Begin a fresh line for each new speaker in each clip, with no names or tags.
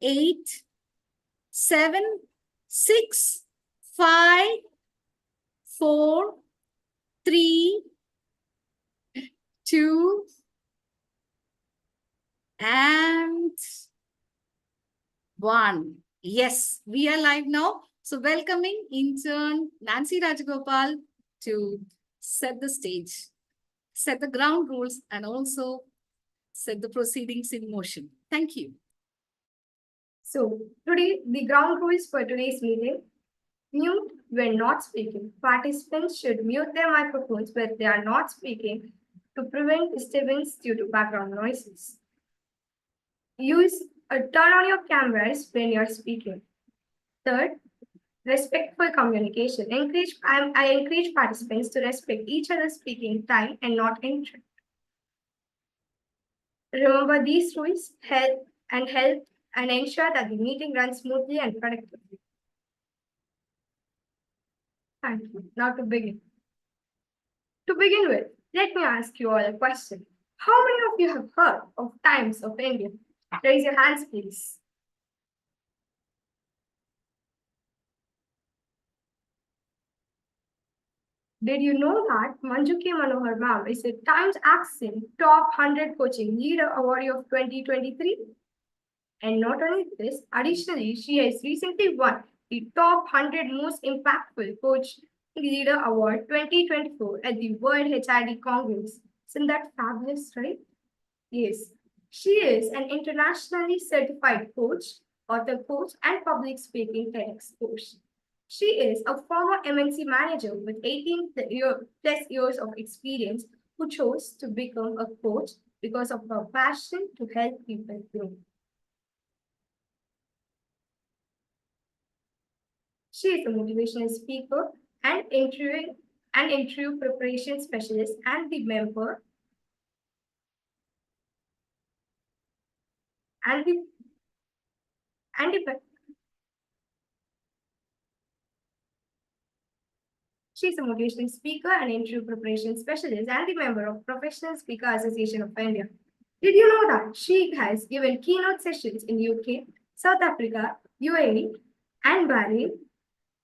8, 7, 6, 5, 4, 3, 2, and 1. Yes, we are live now. So welcoming intern Nancy Rajagopal to set the stage, set the ground rules, and also set the proceedings in motion. Thank you.
So today, the ground rules for today's meeting: mute when not speaking. Participants should mute their microphones when they are not speaking to prevent disturbance due to background noises. Turn on your cameras when you're speaking. Third, respectful communication. I encourage participants to respect each other's speaking time and not interrupt. Remember these rules help and ensure that the meeting runs smoothly and productively. Thank you. Now to begin. To begin with, let me ask you all a question. How many of you have heard of Times of India? Raise your hands, please. Did you know that Manju K. Manohar ma'am is a Times Accent Top 100 Coaching Leader Award of 2023? And not only this, additionally, she has recently won the Top 100 Most Impactful Coach Leader Award 2024 at the World HID Congress. Isn't that fabulous, right? Yes. She is an internationally certified coach, author coach, and public speaking TEDx coach. She is a former MNC manager with 18 plus years of experience who chose to become a coach because of her passion to help people grow. She is a motivational speaker and interview preparation specialist and the member and the She is a motivational speaker and interview preparation specialist and the member of Professional Speaker Association of India. Did you know that she has given keynote sessions in UK, South Africa, UAE, and Bahrain?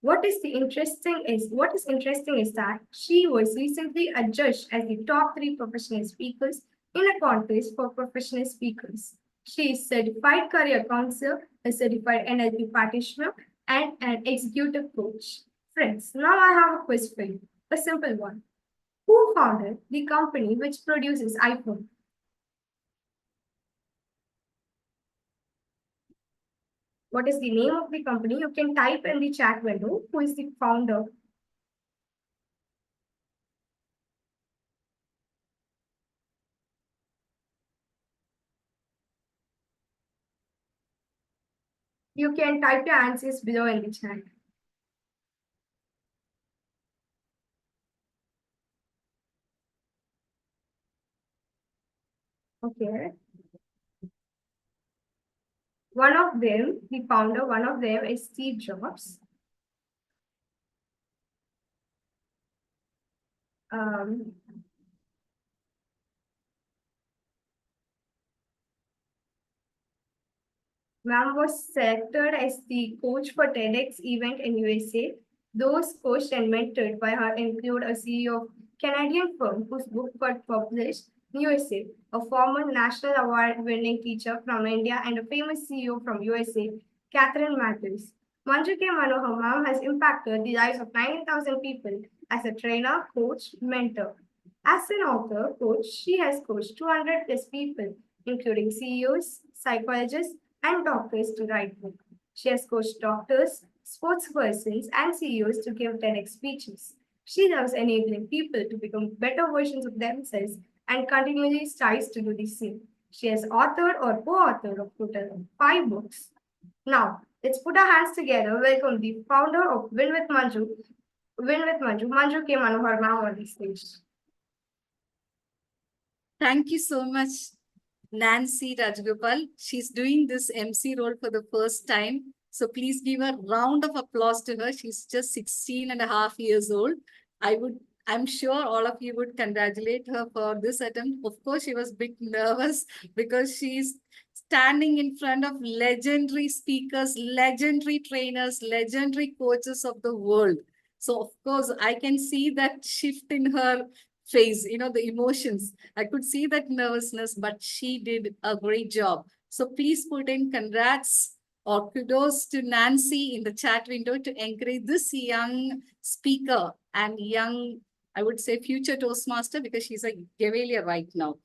What is interesting is that she was recently adjudged as the top 3 professional speakers in a contest for professional speakers. She is certified career counselor, a certified NLP practitioner, and an executive coach. Friends, now I have a quiz for you, a simple one. Who founded the company which produces iPhone? What is the name of the company? You can type in the chat window who is the founder. You can type your answers below in the chat. Okay. One of them, the founder, one of them is Steve Jobs. Ma'am was selected as the coach for TEDx event in USA. Those coached and mentored by her include a CEO of Canadian firm whose book got published in USA, a former national award-winning teacher from India, and a famous CEO from USA, Catherine Matthews. Manju K. Manohar ma'am has impacted the lives of 19,000 people as a trainer, coach, mentor. As an author, coach, she has coached 200 plus people, including CEOs, psychologists, and doctors to write books. She has coached doctors, sportspersons, and CEOs to give TEDx speeches. She loves enabling people to become better versions of themselves and continually strives to do the same. She has authored or co-authored a total of 5 books. Now, let's put our hands together. Welcome the founder of WinWithManju, Manju K. Manohar ma'am on the stage.
Thank you so much, Nancy Rajagopal. She's doing this MC role for the first time. So please give a round of applause to her. She's just 16 and a half years old. I'm sure all of you would congratulate her for this attempt. Of course, she was a bit nervous because she's standing in front of legendary speakers, legendary trainers, legendary coaches of the world. So, of course, I can see that shift in her face, the emotions. I could see that nervousness, but she did a great job. So, please put in congrats or kudos to Nancy in the chat window to encourage this young speaker and young, I would say, future Toastmaster, because she's a Gavalier right now.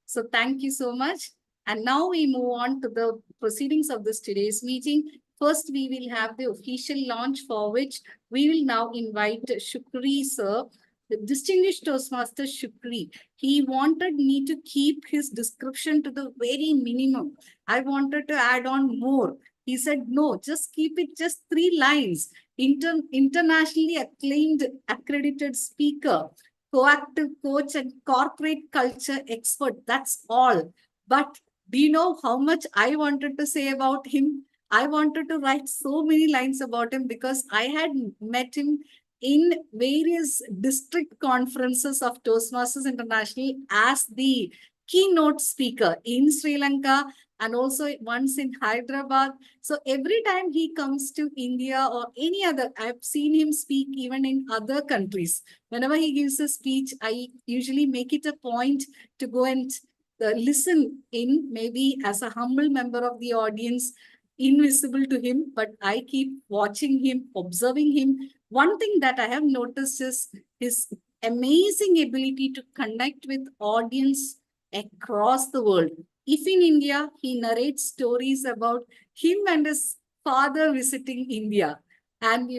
So thank you so much. And now we move on to the proceedings of this today's meeting. First, we will have the official launch, for which we will now invite Shukri sir, the distinguished Toastmaster Shukri. He wanted me to keep his description to the very minimum. I wanted to add on more. He said, no, just keep it just 3 lines. Internationally acclaimed accredited speaker, proactive coach, and corporate culture expert. That's all. But do you know how much I wanted to say about him? I wanted to write so many lines about him because I had met him in various district conferences of Toastmasters International as the keynote speaker in Sri Lanka and also once in Hyderabad. So every time he comes to India or any other, I've seen him speak even in other countries. Whenever he gives a speech, I usually make it a point to go and listen in, maybe as a humble member of the audience, invisible to him, but I keep watching him, observing him. One thing that I have noticed is his amazing ability to connect with audience across the world. If in India, he narrates stories about him and his father visiting India, and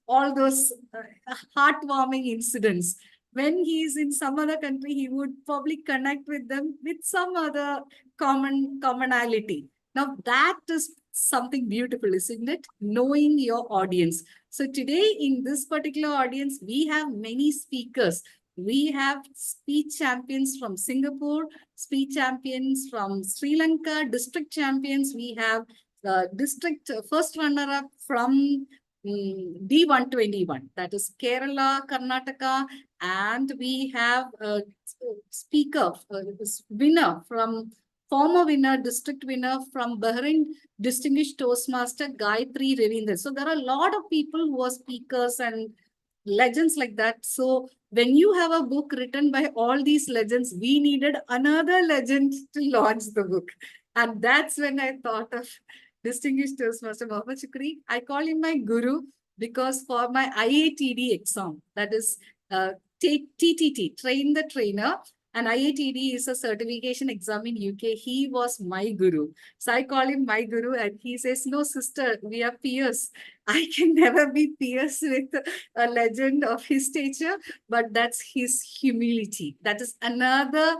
all those heartwarming incidents. When he is in some other country, he would probably connect with them with some other commonality. Now that is something beautiful, isn't it? Knowing your audience. So today in this particular audience, we have many speakers. We have speech champions from Singapore, speech champions from Sri Lanka, district champions. We have district first runner-up from D121, that is Kerala, Karnataka, and we have a speaker, winner from former winner, district winner from Bahrain, distinguished Toastmaster Gayatri Ravindra. So there are a lot of people who are speakers and legends like that. So when you have a book written by all these legends, we needed another legend to launch the book. And that's when I thought of distinguished Toastmaster Mohammed Shukri. I call him my guru because for my IATD exam, that is TTT, train the trainer, and IATD is a certification exam in UK. He was my guru. So I call him my guru and he says, no, sister, we are peers. I can never be peers with a legend of his stature, but that's his humility. That is another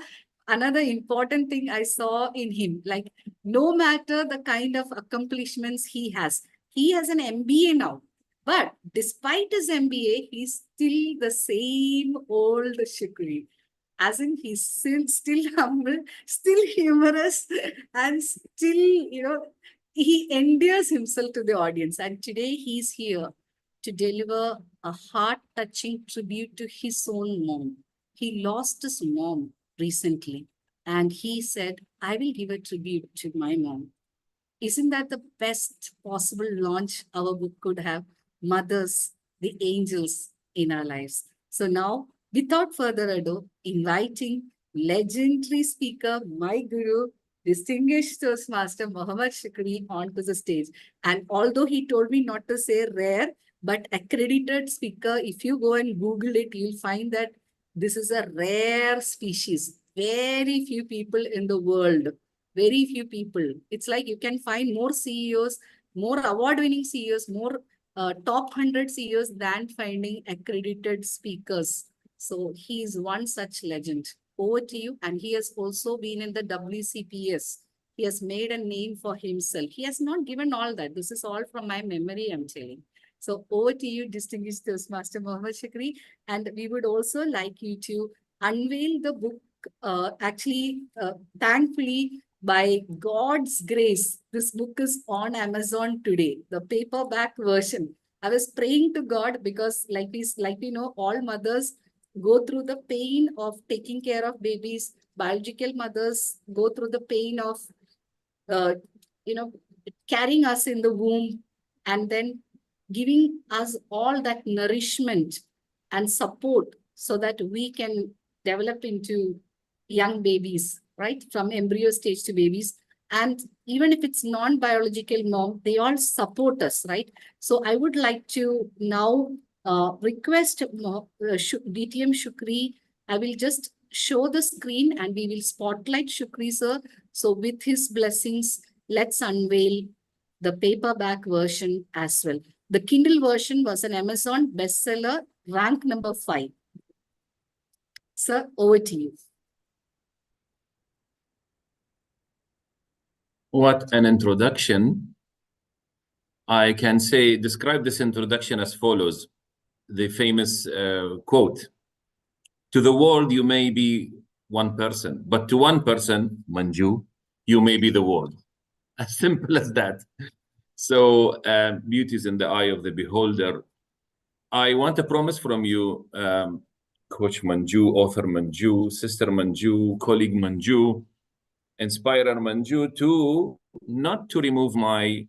important thing I saw in him. Like, no matter the kind of accomplishments he has an MBA now. But despite his MBA, he's still the same old Shukri. As in, he's still humble, still humorous, and still, he endears himself to the audience. And today he's here to deliver a heart-touching tribute to his own mom. He lost his mom recently, and he said, I will give a tribute to my mom. Isn't that the best possible launch our book could have? Mothers, the angels in our lives. So now, without further ado, inviting legendary speaker, my guru, distinguished Toastmaster Mohammed Shukri onto the stage. And although he told me not to say rare, but accredited speaker, if you go and Google it, you'll find that this is a rare species. Very few people in the world, very few people. It's like you can find more CEOs, more award-winning CEOs, more top 100 CEOs than finding accredited speakers. So he is one such legend. Over to you. And he has also been in the WCPS. He has made a name for himself. He has not given all that. This is all from my memory, I'm telling. So over to you, distinguished Toastmaster Mohammed Shukri. And we would also like you to unveil the book. Thankfully, by God's grace, this book is on Amazon today, the paperback version. I was praying to God because, like we know, all mothers go through the pain of taking care of babies. Biological mothers go through the pain of uh, you know, carrying us in the womb and then giving us all that nourishment and support so that we can develop into young babies, right? From embryo stage to babies. And even if it's non-biological mom, they all support us, right? So I would like to now request DTM Shukri. I will just show the screen and we will spotlight Shukri sir. So with his blessings, let's unveil the paperback version as well. The Kindle version was an Amazon bestseller, rank number 5. Sir, over to you.
What an introduction. I can say, describe this introduction as follows. The famous quote, to the world, you may be one person, but to one person, Manju, you may be the world. As simple as that. So beauty is in the eye of the beholder. I want a promise from you, Coach Manju, author Manju, sister Manju, colleague Manju, inspirer Manju, to not to remove my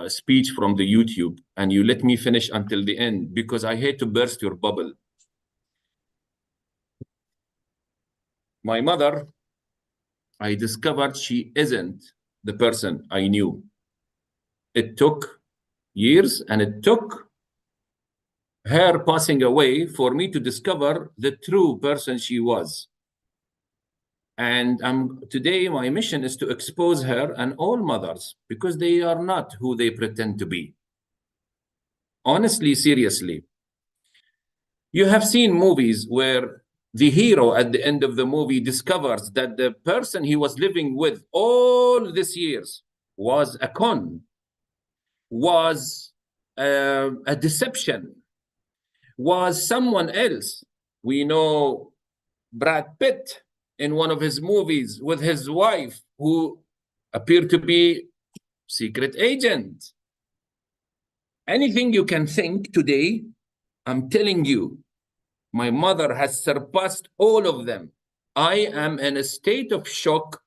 speech from the YouTube and you let me finish until the end, because I hate to burst your bubble. My mother, I discovered she isn't the person I knew. It took years and it took her passing away for me to discover the true person she was. And today my mission is to expose her and all mothers, because they are not who they pretend to be. Honestly, seriously. You have seen movies where the hero at the end of the movie discovers that the person he was living with all these years was a con, was a deception, was someone else. We know Brad Pitt in one of his movies with his wife, who appeared to be secret agent. Anything you can think today, I'm telling you, my mother has surpassed all of them. I am in a state of shock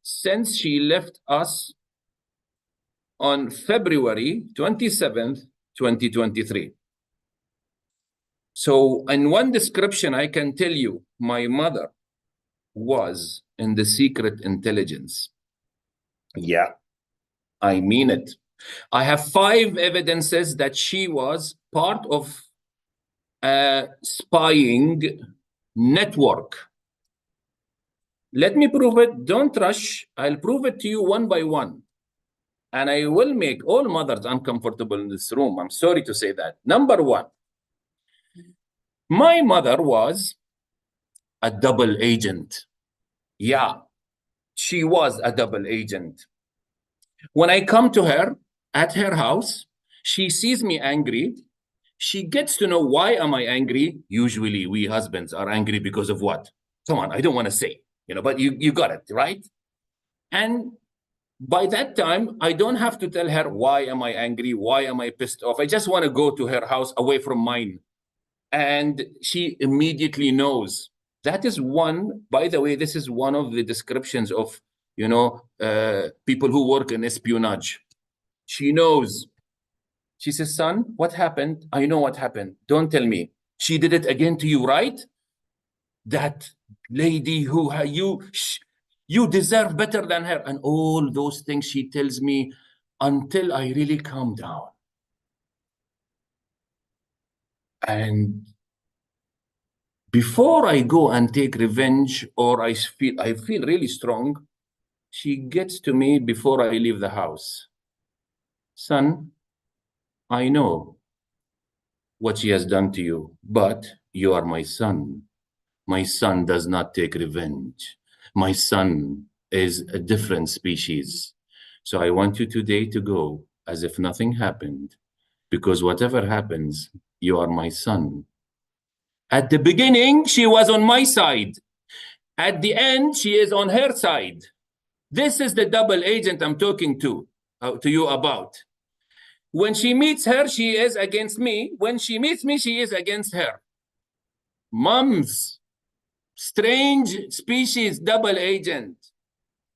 since she left us on February 27th, 2023. So in one description, I can tell you, my mother was in the secret intelligence. Yeah, I mean it. I have 5 evidences that she was part of a spying network. Let me prove it. Don't rush. I'll prove it to you one by one. And I will make all mothers uncomfortable in this room. I'm sorry to say that. Number 1, my mother was a double agent. Yeah, she was a double agent. When I come to her at her house, she sees me angry. She gets to know why am I angry. Usually we husbands are angry because of what? Come on, I don't want to say, but you got it, right? And by that time, I don't have to tell her, why am I angry? Why am I pissed off? I just want to go to her house away from mine. And she immediately knows. That is one, by the way, this is one of the descriptions of, people who work in espionage. She knows. She says, son, what happened? I know what happened. Don't tell me. She did it again to you, right? That lady who you deserve better than her. And all those things she tells me until I really calm down. And before I go and take revenge, or I feel really strong, she gets to me before I leave the house. Son, I know what she has done to you, but you are my son. My son does not take revenge. My son is a different species. So I want you today to go as if nothing happened, because whatever happens, you are my son. At the beginning, she was on my side. At the end, she is on her side. This is the double agent I'm talking to you about. When she meets her, she is against me. When she meets me, she is against her. Mums, strange species double agent.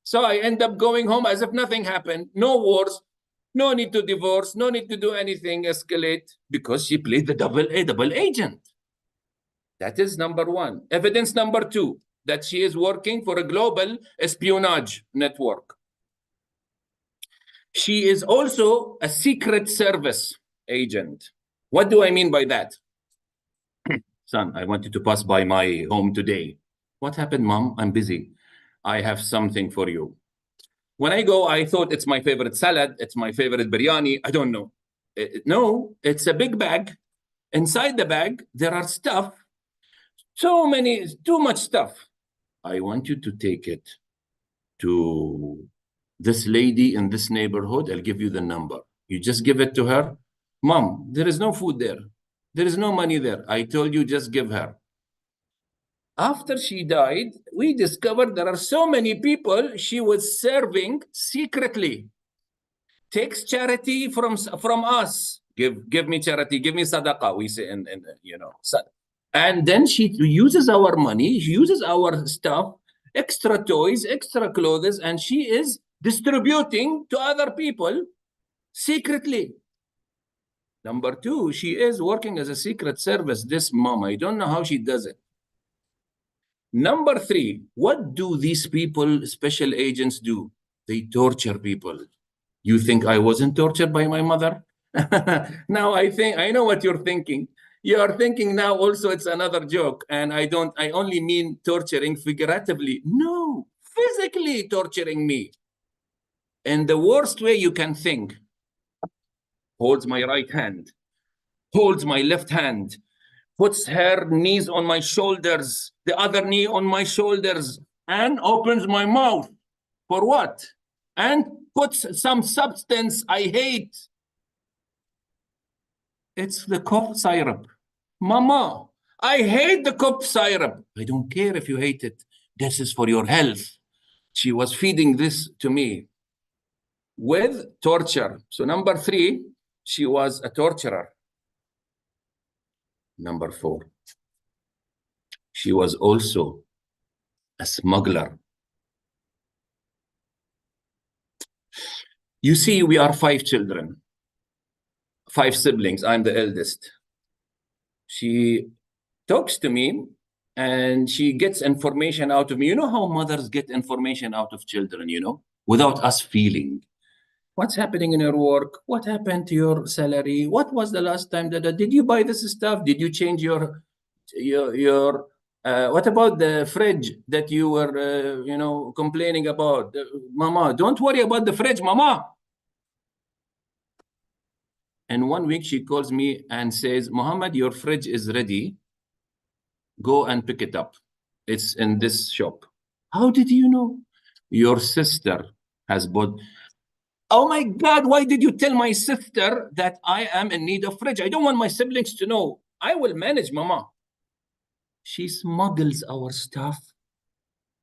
So I end up going home as if nothing happened. No wars, no need to divorce, no need to do anything escalate, because she played the double agent. That is number one. Evidence number two, that she is working for a global espionage network. She is also a secret service agent. What do I mean by that? Son, I want you to pass by my home today. What happened, Mom? I'm busy. I have something for you. When I go, I thought it's my favorite salad, it's my favorite biryani. I don't know. No, it's a big bag. Inside the bag, there are stuff. Too much stuff. I want you to take it to this lady in this neighborhood. I'll give you the number. You just give it to her. Mom, there is no food there. There is no money there. I told you, just give her. After she died, we discovered there are so many people she was serving secretly. Takes charity from us. Give me charity, give me sadaqah, we say, and and then she uses our money, she uses our stuff, extra toys, extra clothes, and she is distributing to other people secretly. Number two, she is working as a secret service. This mom, I don't know how she does it. Number three, what do these people, special agents, do? They torture people. You think I wasn't tortured by my mother? Now I know what you're thinking. You are thinking now also it's another joke, and I only mean torturing figuratively. No, physically torturing me. In the worst way you can think. Holds my right hand, holds my left hand, puts her knees on my shoulders, the other knee on my shoulders, and opens my mouth. For what? And puts some substance I hate. It's the cough syrup. Mama, I hate the cough syrup. I don't care if you hate it. This is for your health. She was feeding this to me with torture. So number three, she was a torturer. Number four, she was also a smuggler. You see, we are 5 children, 5 siblings. I'm the eldest. She talks to me and she gets information out of me. You know how mothers get information out of children, without us feeling. What's happening in your work? What happened to your salary? What was the last time that did you buy this stuff? Did you change your what about the fridge that you were complaining about? Mama, don't worry about the fridge, Mama. And one week she calls me and says, Muhammad, your fridge is ready. Go and pick it up. It's in this shop. How did you know? Your sister has bought. Oh my God, why did you tell my sister that I am in need of fridge? I don't want my siblings to know. I will manage, Mama. She smuggles our stuff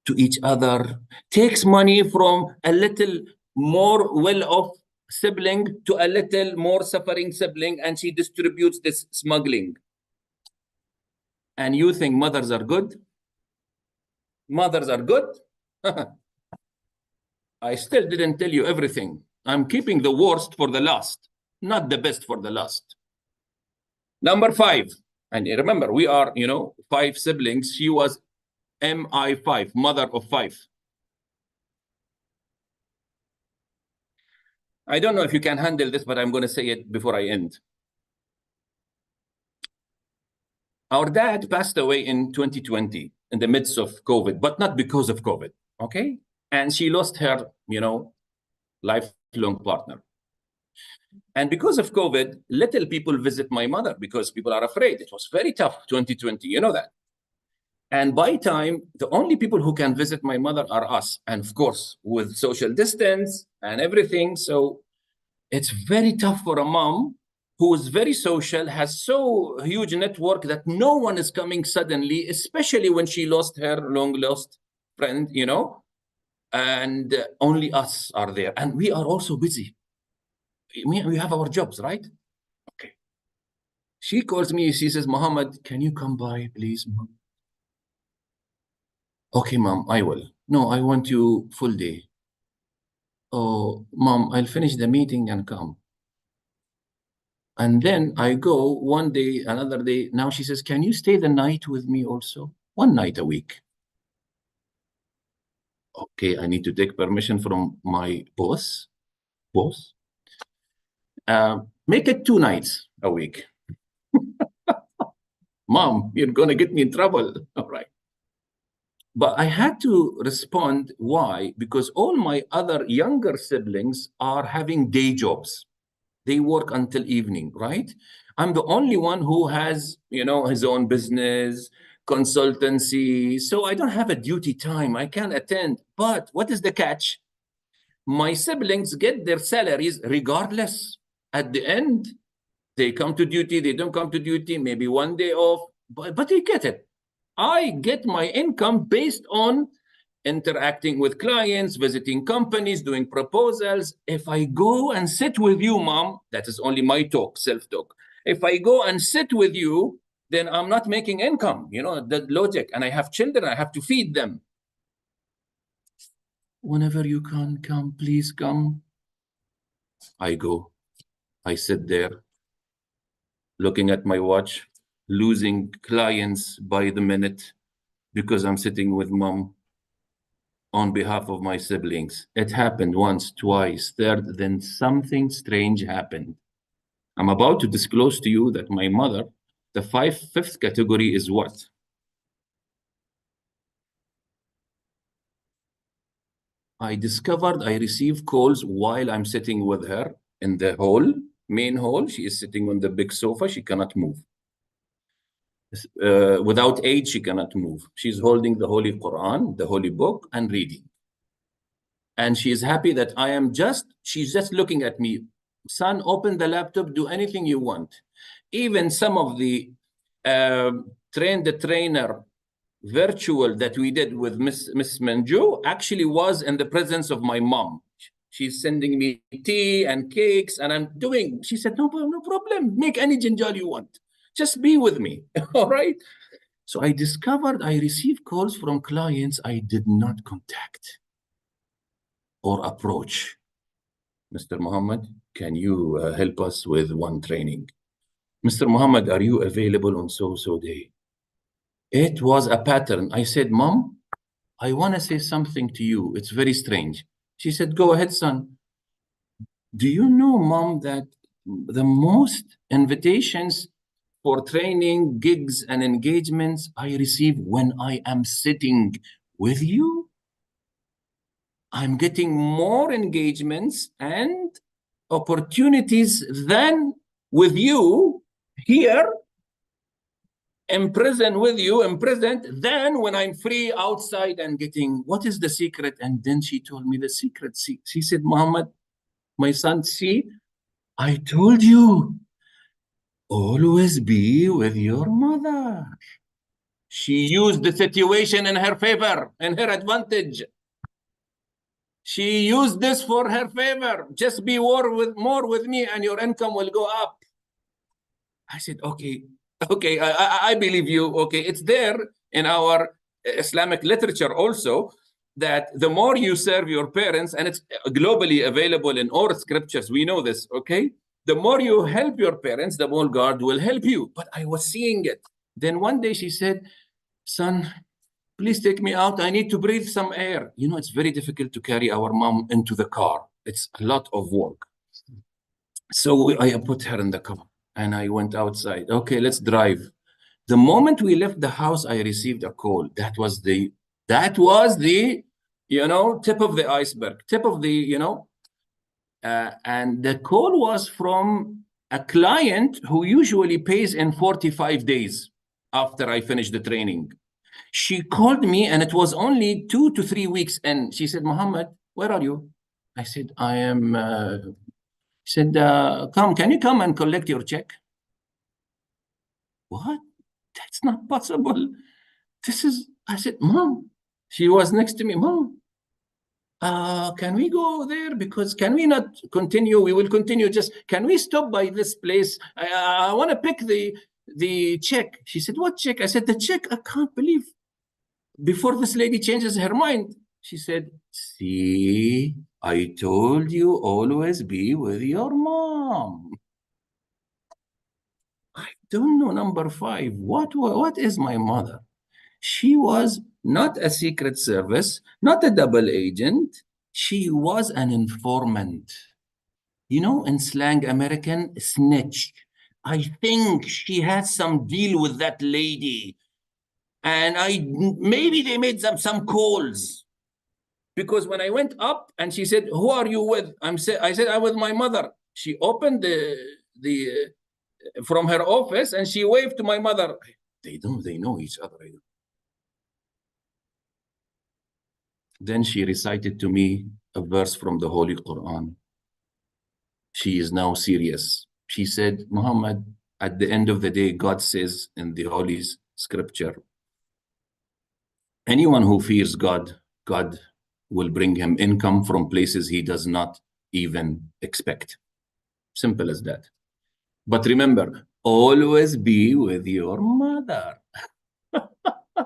to each other, takes money from a little more well-off sibling to a little more suffering sibling, and she distributes this smuggling. And you think mothers are good? Mothers are good? I still didn't tell you everything. I'm keeping the worst for the last, not the best for the last. Number 5, and remember, we are, 5 siblings. She was MI5, mother of 5. I don't know if you can handle this, but I'm going to say it before I end. Our dad passed away in 2020 in the midst of COVID, but not because of COVID, okay? And she lost her, lifelong partner. And because of COVID, little people visit my mother because people are afraid. It was very tough, 2020, you know that. And by time, the only people who can visit my mother are us. And of course, with social distance and everything. So it's very tough for a mom who is very social, has so huge network that no one is coming suddenly, especially when she lost her long lost friend, and only us are there. And we are also busy. We have our jobs, right? Okay. She calls me, she says, Muhammad, can you come by, please, Mom? Okay, Mom, I will. No, I want you full day. oh, Mom, I'll finish the meeting and come. And then I go one day, another day. Now she says, can you stay the night with me also? One night a week. Okay, I need to take permission from my boss. Make it 2 nights a week. Mom, you're going to get me in trouble. All right. But I had to respond. Why? Because all my other younger siblings are having day jobs. They work until evening, right? I'm the only one who has, his own business, consultancy. So I don't have a duty time. I can attend. But what is the catch? My siblings get their salaries regardless. At the end, they come to duty, they don't come to duty, maybe one day off, but they get it. I get my income based on interacting with clients, visiting companies, doing proposals. If I go and sit with you, Mom, that is only my talk, self-talk. If I go and sit with you, then I'm not making income, the logic. And I have children, I have to feed them. Whenever you can come, please come. I go. I sit there, looking at my watch, losing clients by the minute because I'm sitting with Mom on behalf of my siblings. It happened once, twice, third, then something strange happened. I'm about to disclose to you that my mother, the fifth category is what? I discovered I receive calls while I'm sitting with her in the hall, main hall. She is sitting on the big sofa. She cannot move. Without aid, she cannot move. She's holding the Holy Quran, the Holy Book, and reading. And she is happy that she's just looking at me. Son, open the laptop, do anything you want. Even some of the train the trainer virtual that we did with Miss Manju actually was in the presence of my mom. She's sending me tea and cakes, and she said, no problem, make any ginjal you want. Just be with me, all right? So I discovered I received calls from clients I did not contact or approach. Mr. Muhammad, can you help us with one training? Mr. Muhammad, are you available on so day? It was a pattern. I said, Mom, I want to say something to you. It's very strange. She said, go ahead, son. Do you know, Mom, that the most invitations for training, gigs, and engagements I receive when I am sitting with you? I'm getting more engagements and opportunities than with you here, imprisoned with you, imprisoned, than when I'm free outside and getting, what is the secret? And then she told me the secret. She said, Muhammad, my son, see, I told you, always be with your mother. She used the situation in her favor, in her advantage. She used this for her favor. Just be more with me and your income will go up. I said, okay, I believe you. Okay, it's there in our Islamic literature also that the more you serve your parents, and it's globally available in all scriptures, we know this, okay? The more you help your parents, the more God will help you. But I was seeing it. Then one day she said, son, please take me out. I need to breathe some air. It's very difficult to carry our mom into the car. It's a lot of work. So I put her in the car and I went outside. Okay, let's drive. The moment we left the house, I received a call. That was the tip of the iceberg, and the call was from a client who usually pays in 45 days after I finish the training. She called me and it was only 2 to 3 weeks. And she said, Muhammad, where are you? I said, I am, she said, can you come and collect your check? What? That's not possible. I said, Mom, she was next to me, Mom, can we go there? Because can we not continue? We will continue. Just, can we stop by this place? I want to pick the check. She said, what check? I said, the check. I can't believe. Before this lady changes her mind, she said, see, I told you always be with your mom. I don't know, number 5. What is my mother? She was not a secret service, not a double agent. She was an informant. You know, in slang American, snitch. I think she had some deal with that lady. And maybe they made some calls. Because when I went up and she said, "Who are you with?" I said, "I'm with my mother." She opened the from her office and she waved to my mother. They know each other. Then she recited to me a verse from the Holy Quran. She is now serious. She said, "Muhammad, at the end of the day, God says in the Holy Scripture, anyone who fears God, God will bring him income from places he does not even expect." Simple as that. But remember, always be with your mother.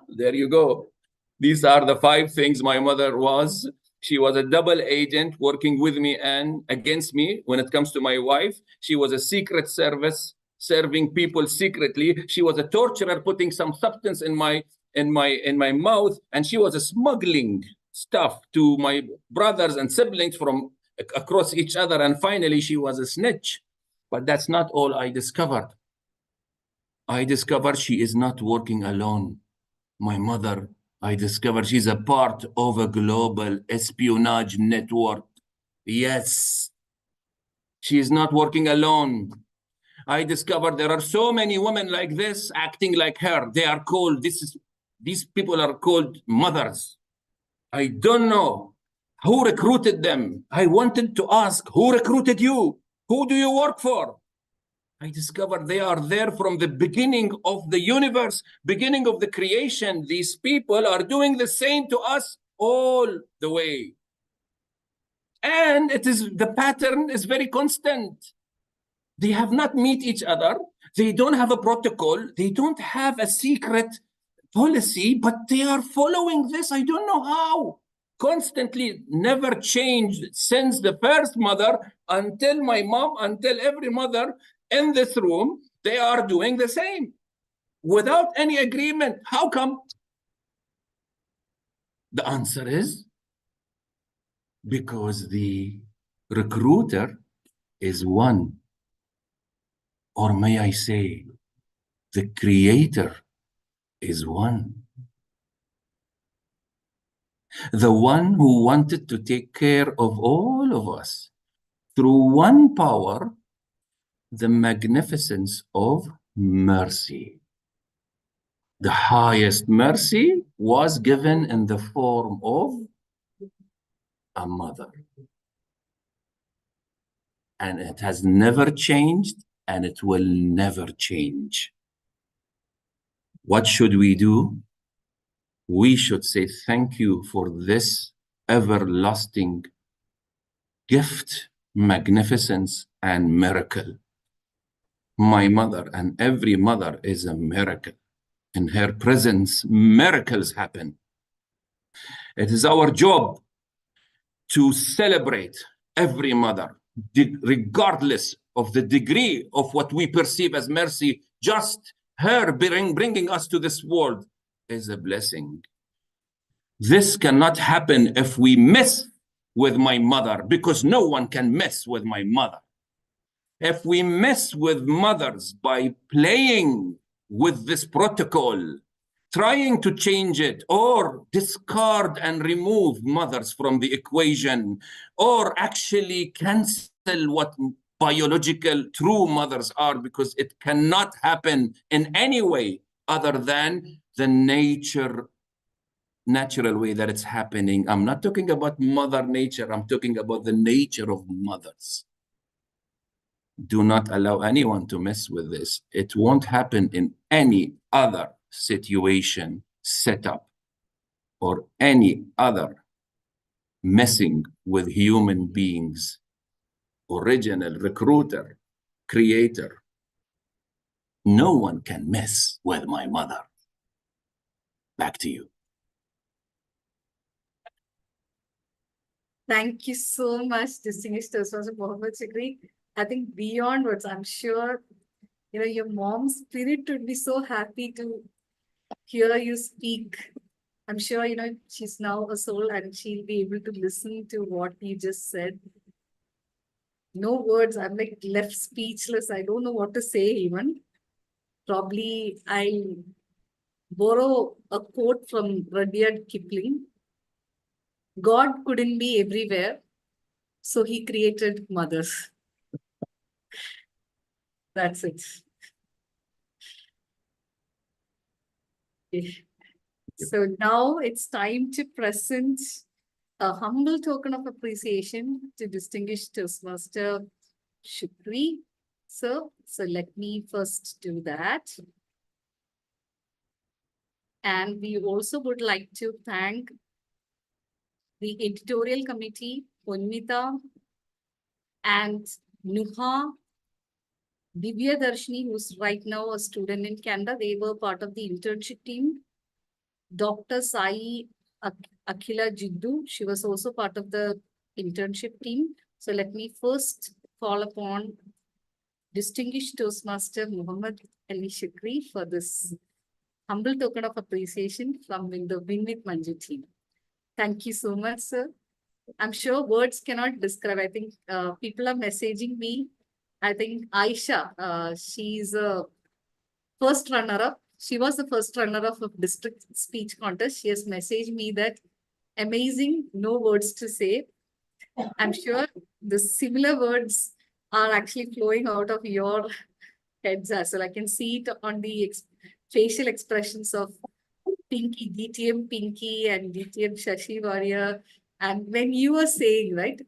There you go. These are the 5 things my mother was. She was a double agent working with me and against me when it comes to my wife. She was a secret service serving people secretly. She was a torturer putting some substance in my mouth, and she was a smuggling stuff to my brothers and siblings from across each other. And finally, she was a snitch. But that's not all I discovered. I discovered she is not working alone. My mother, I discovered she's a part of a global espionage network. Yes, she is not working alone. I discovered there are so many women like this acting like her. They are called, these people are called mothers. I don't know who recruited them. I wanted to ask, who recruited you? Who do you work for? I discovered they are there from the beginning of the universe, beginning of the creation. These people are doing the same to us all the way. And the pattern is very constant. They have not met each other. They don't have a protocol. They don't have a secret policy, but they are following this. I don't know how. Constantly, never changed since the first mother until my mom, until every mother in this room, they are doing the same without any agreement. How come? The answer is because the recruiter is one, or may I say, the creator is one. The one who wanted to take care of all of us through one power, the magnificence of mercy. The highest mercy was given in the form of a mother. And it has never changed, and it will never change. What should we do? We should say thank you for this everlasting gift, magnificence, and miracle. My mother, and every mother is a miracle. In her presence, miracles happen. It is our job to celebrate every mother, regardless of the degree of what we perceive as mercy. Just her bringing us to this world is a blessing. This cannot happen if we mess with my mother, because no one can mess with my mother. If we mess with mothers by playing with this protocol, trying to change it, or discard and remove mothers from the equation, or actually cancel what biological true mothers are, because it cannot happen in any way other than the natural way that it's happening. I'm not talking about mother nature. I'm talking about the nature of mothers. Do not allow anyone to mess with this. It won't happen in any other situation, setup, or any other messing with human beings. Original recruiter, creator. No one can mess with my mother. Back to you.
Thank you so much, distinguished Toastmaster Mohammed Sikri. I think beyond words, I'm sure your mom's spirit would be so happy to hear you speak. I'm sure she's now a soul and she'll be able to listen to what you just said. No words. I'm like left speechless. I don't know what to say even. Probably I'll borrow a quote from Rudyard Kipling. God couldn't be everywhere, so he created mothers. That's it. Okay. So now it's time to present a humble token of appreciation to distinguished Toastmaster Shukri. So let me first do that. And we also would like to thank the editorial committee, Punmita and Nuha, Divya Darshini, who's right now a student in Canada. They were part of the internship team. Dr. Sai Akhila Jiddu, she was also part of the internship team. So let me first call upon distinguished Toastmaster Muhammad Ali Shukri for this humble token of appreciation from the Win with Manju team. Thank you so much, sir. I'm sure words cannot describe. I think people are messaging me. I think Aisha, she's a first runner-up. She was the first runner-up of district speech contest. She has messaged me that amazing, no words to say. I'm sure the similar words are actually flowing out of your heads as well. I can see it on the facial expressions of Pinky, DTM Pinky and DTM Shashi Warrior. And when you were saying, right,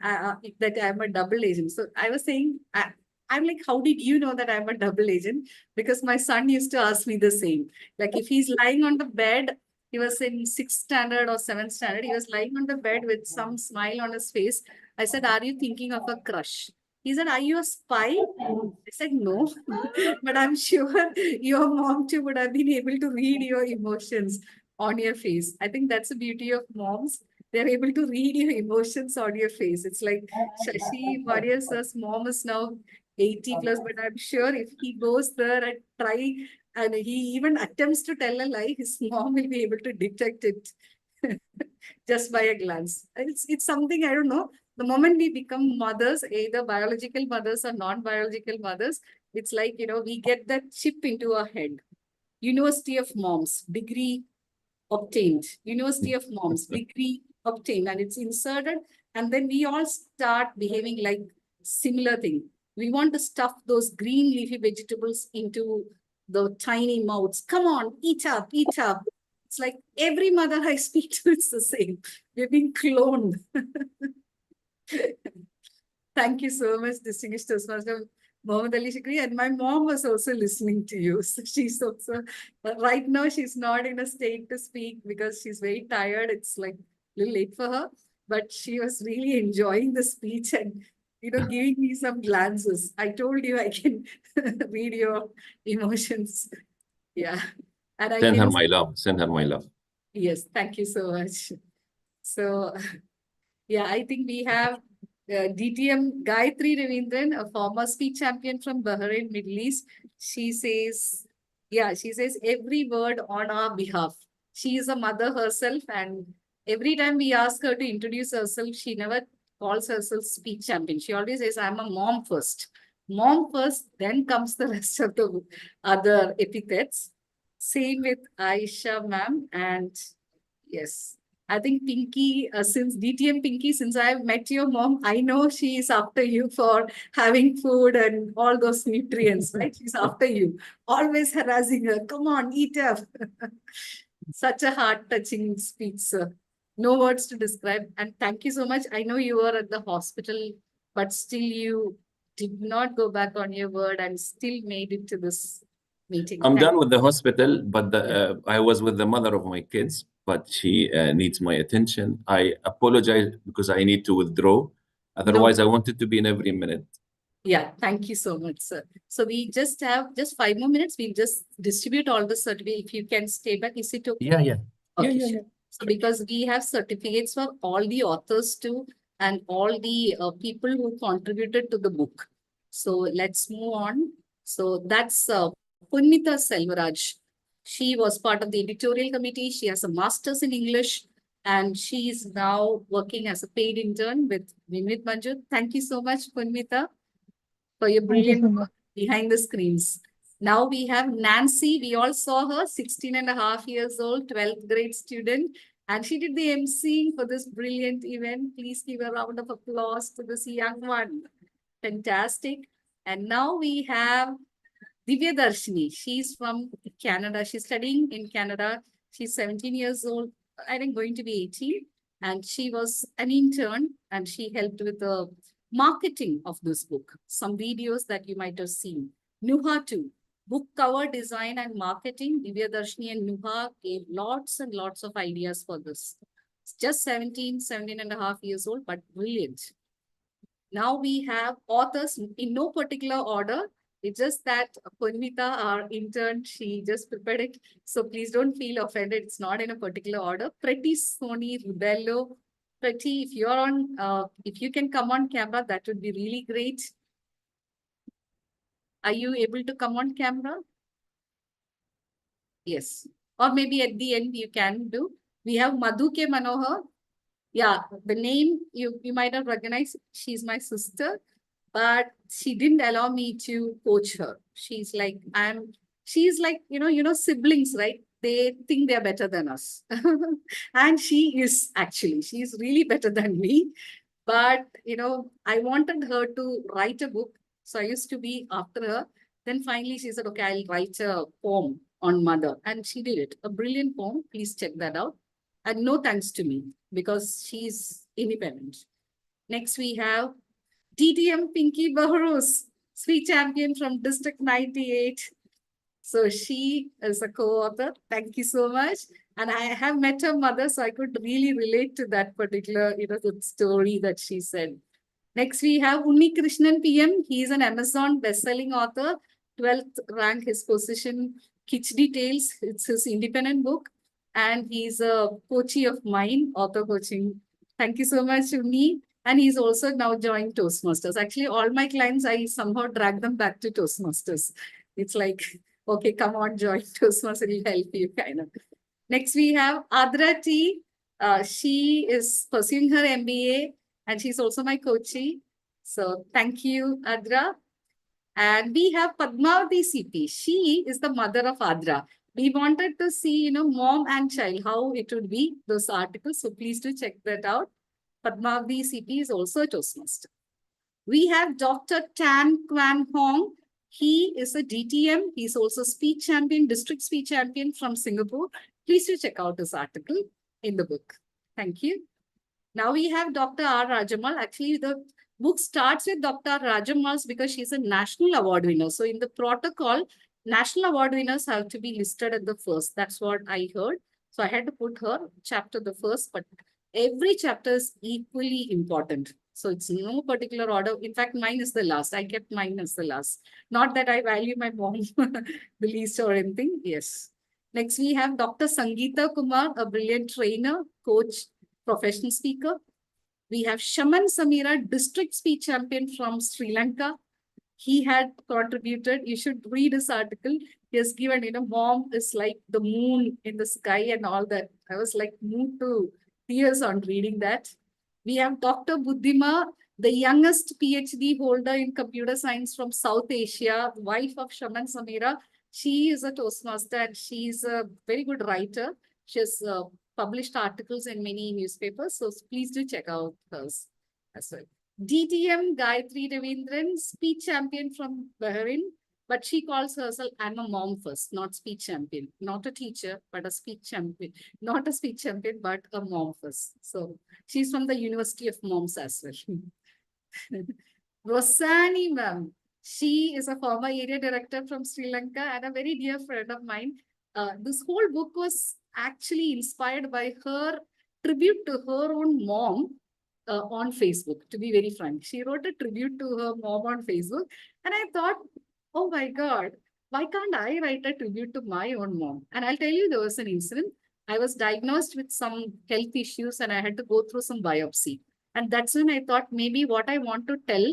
that I'm a double agent. So I was saying, I'm like, how did you know that I'm a double agent? Because my son used to ask me the same. Like if he's lying on the bed, he was in 6th standard or 7th standard. He was lying on the bed with some smile on his face. I said, are you thinking of a crush? He said, are you a spy? I said, no, but I'm sure your mom too would have been able to read your emotions on your face. I think that's the beauty of moms. They're able to read your emotions on your face. It's like Shashi Warrior's mom is now 80 plus, but I'm sure if he goes there and try and he even attempts to tell a lie, his mom will be able to detect it just by a glance. It's something I don't know. The moment we become mothers, either biological mothers or non-biological mothers, it's like, we get that chip into our head. University of Moms, degree obtained. University of Moms, degree obtained. And it's inserted. And then we all start behaving like similar thing. We want to stuff those green leafy vegetables into the tiny mouths. Come on, eat up, eat up. It's like every mother I speak to, it's the same. We're being cloned. Thank you so much, distinguished Toastmaster Mohammed Ali Shukri. And my mom was also listening to you. So she's also, right now, she's not in a state to speak because she's very tired. It's like a little late for her. But she was really enjoying the speech and, giving me some glances. I told you I can read your emotions. Yeah. And I
Send her
can,
my love. Send her my love.
yes, thank you so much. So, yeah, I think we have DTM Gayatri Ravindran, a former speech champion from Bahrain, Middle East. She says, every word on our behalf. She is a mother herself, and every time we ask her to introduce herself, she never calls herself speech champion. She always says, I'm a mom first. Mom first, then comes the rest of the other epithets. Same with Aisha ma'am, and yes. I think Pinky, since DTM Pinky, since I've met your mom, I know she is after you for having food and all those nutrients, right? She's after you, always harassing her. Come on, eat up. Such a heart-touching speech, sir. No words to describe. And thank you so much. I know you were at the hospital, but still you did not go back on your word and still made it to this meeting.
I'm
Thank
done with the hospital, but I was with the mother of my kids, but she needs my attention. I apologize because I need to withdraw. Otherwise, I wanted to be in every minute.
Yeah, thank you so much, sir. So we just have just 5 more minutes. We'll just distribute all the certificates. If you can stay back, is it okay?
Yeah.
Okay, sure. So because we have certificates for all the authors too, and all the people who contributed to the book. So let's move on. So that's Punita Selvaraj. She was part of the editorial committee. She has a master's in English, and she is now working as a paid intern with WinWithManju. Thank you so much, Punita, for your
Thank you
brilliant
so
work
much.
behind the screens. Now we have Nancy. We all saw her, 16 and a half years old, 12th grade student. And she did the emceeing for this brilliant event. Please give a round of applause to this young one. Fantastic. And now we have Divya Darshini. She's from Canada. She's studying in Canada. She's 17 years old. I think going to be 18. And she was an intern and she helped with the marketing of this book. Some videos that you might have seen. Nuha too. Book cover design and marketing. Divya Darshini and Nuha gave lots and lots of ideas for this. It's just 17 and a half years old, but brilliant. Now we have authors in no particular order. It's just that Punvita, our intern, she just prepared it. So please don't feel offended. It's not in a particular order. Pretty Sony Rubello. Pretty, if you're on, if you can come on camera, that would be really great. Are you able to come on camera? Yes. Or maybe at the end you can do. We have Madhu K. Manohar. Yeah, the name you might have recognized. She's my sister, but she didn't allow me to coach her. She's like, siblings, right? They think they're better than us. And she's really better than me. But, I wanted her to write a book. So I used to be after her. Then finally she said, okay, I'll write a poem on mother. And she did it. A brilliant poem. Please check that out. And no thanks to me because she's independent. Next, we have DTM Pinky Bahrus, sweet champion from District 98. So she is a co-author. Thank you so much. And I have met her mother, so I could really relate to that particular, the story that she said. Next, we have Unni Krishnan PM. He is an Amazon best-selling author. 12th rank, his position, Khichdi Tales. It's his independent book. And he's a coachee of mine, author coaching. Thank you so much, Unni. And he's also now joined Toastmasters. Actually, all my clients, I somehow drag them back to Toastmasters. It's like, okay, come on, join Toastmasters, it'll help you, kind of. Next, we have Adra T. She is pursuing her MBA and she's also my coachee. So thank you, Adra. And we have Padmavati CP. She is the mother of Adra. We wanted to see, mom and child, how it would be, those articles. So please do check that out. Padmavati CP is also a Toastmaster. We have Dr. Tan Kwan Hong. He is a DTM. He's also speech champion, district speech champion from Singapore. Please do check out this article in the book. Thank you. Now we have Dr. R. Rajamal. Actually, the book starts with Dr. Rajamal's because she's a national award winner. So in the protocol, national award winners have to be listed at the first. That's what I heard. So I had to put her chapter the first, but every chapter is equally important. So it's no particular order. In fact, mine is the last. I kept mine as the last. Not that I value my mom the least or anything. Yes. Next, we have Dr. Sangeeta Kumar, a brilliant trainer, coach, professional speaker. We have Shaman Samira, district speech champion from Sri Lanka. He had contributed. You should read his article. He has given, mom is like the moon in the sky and all that. I was like moved to tears on reading that. We have Dr. Buddhima, the youngest PhD holder in computer science from South Asia, wife of Shaman Samira. She is a Toastmaster and she's a very good writer. She has published articles in many newspapers. So please do check out hers as well. DTM Gayatri Ravindran, speech champion from Bahrain, but she calls herself, I'm a mom first, not speech champion, not a teacher, but a speech champion, not a speech champion, but a mom first. So she's from the University of Moms as well. Rosani ma'am, she is a former area director from Sri Lanka and a very dear friend of mine. This whole book was actually inspired by her tribute to her own mom on Facebook, to be very frank. She wrote a tribute to her mom on Facebook. And I thought, oh my God, why can't I write a tribute to my own mom? And I'll tell you, there was an incident. I was diagnosed with some health issues and I had to go through some biopsy. And that's when I thought maybe what I want to tell,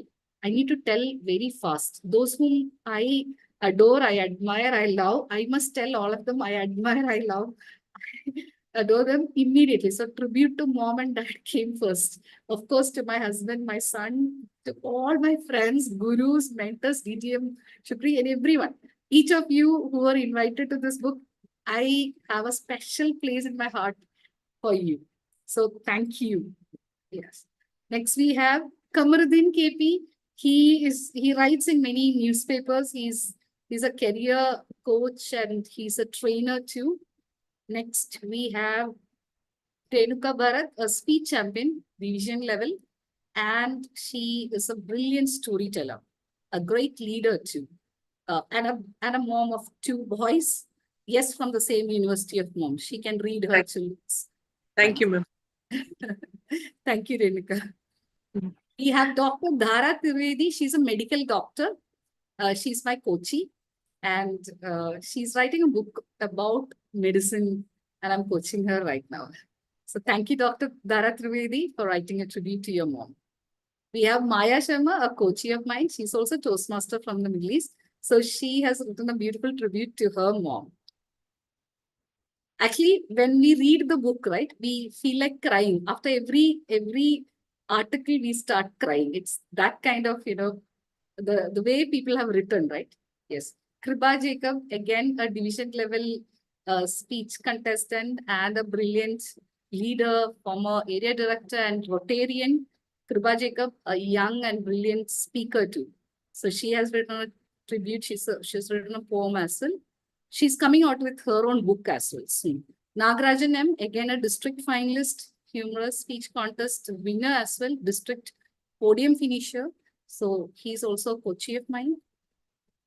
I need to tell very fast. Those whom I adore, I admire, I love, I must tell all of them I admire, I love, adore them immediately. So tribute to mom and dad came first. Of course, to my husband, my son, to all my friends, gurus, mentors, DTM, Shukri, and everyone. Each of you who are invited to this book, I have a special place in my heart for you. So thank you. Yes. Next we have Kamaruddin KP. He writes in many newspapers. He's a career coach and he's a trainer too. Next we have Renuka Bharat, a speech champion, division level, and she is a brilliant storyteller, a great leader too, and a mom of two boys. Yes, from the same University of Mom. She can read her children's.
Thank you, ma'am.
Thank you, Renuka.
Mhm.
We have Dr. Dhara Trivedi. She's a medical doctor. She's my coachee, and she's writing a book about medicine, and I'm coaching her right now. So thank you, Dr. Dhara Trivedi, for writing a tribute to your mom. We have Maya Sharma, a coachee of mine. She's also Toastmaster from the Middle East. So she has written a beautiful tribute to her mom. Actually, when we read the book, right, we feel like crying. After every article, we start crying. It's that kind of, the way people have written, right? Yes. Kripa Jacob, again, a division level speech contestant and a brilliant leader, former area director and Rotarian. Kripa Jacob, a young and brilliant speaker too. So she has written a tribute. She's written a poem as well. She's coming out with her own book as well soon. Nagarajan M, again a district finalist, humorous speech contest winner as well, district podium finisher. So he's also a coachee of mine.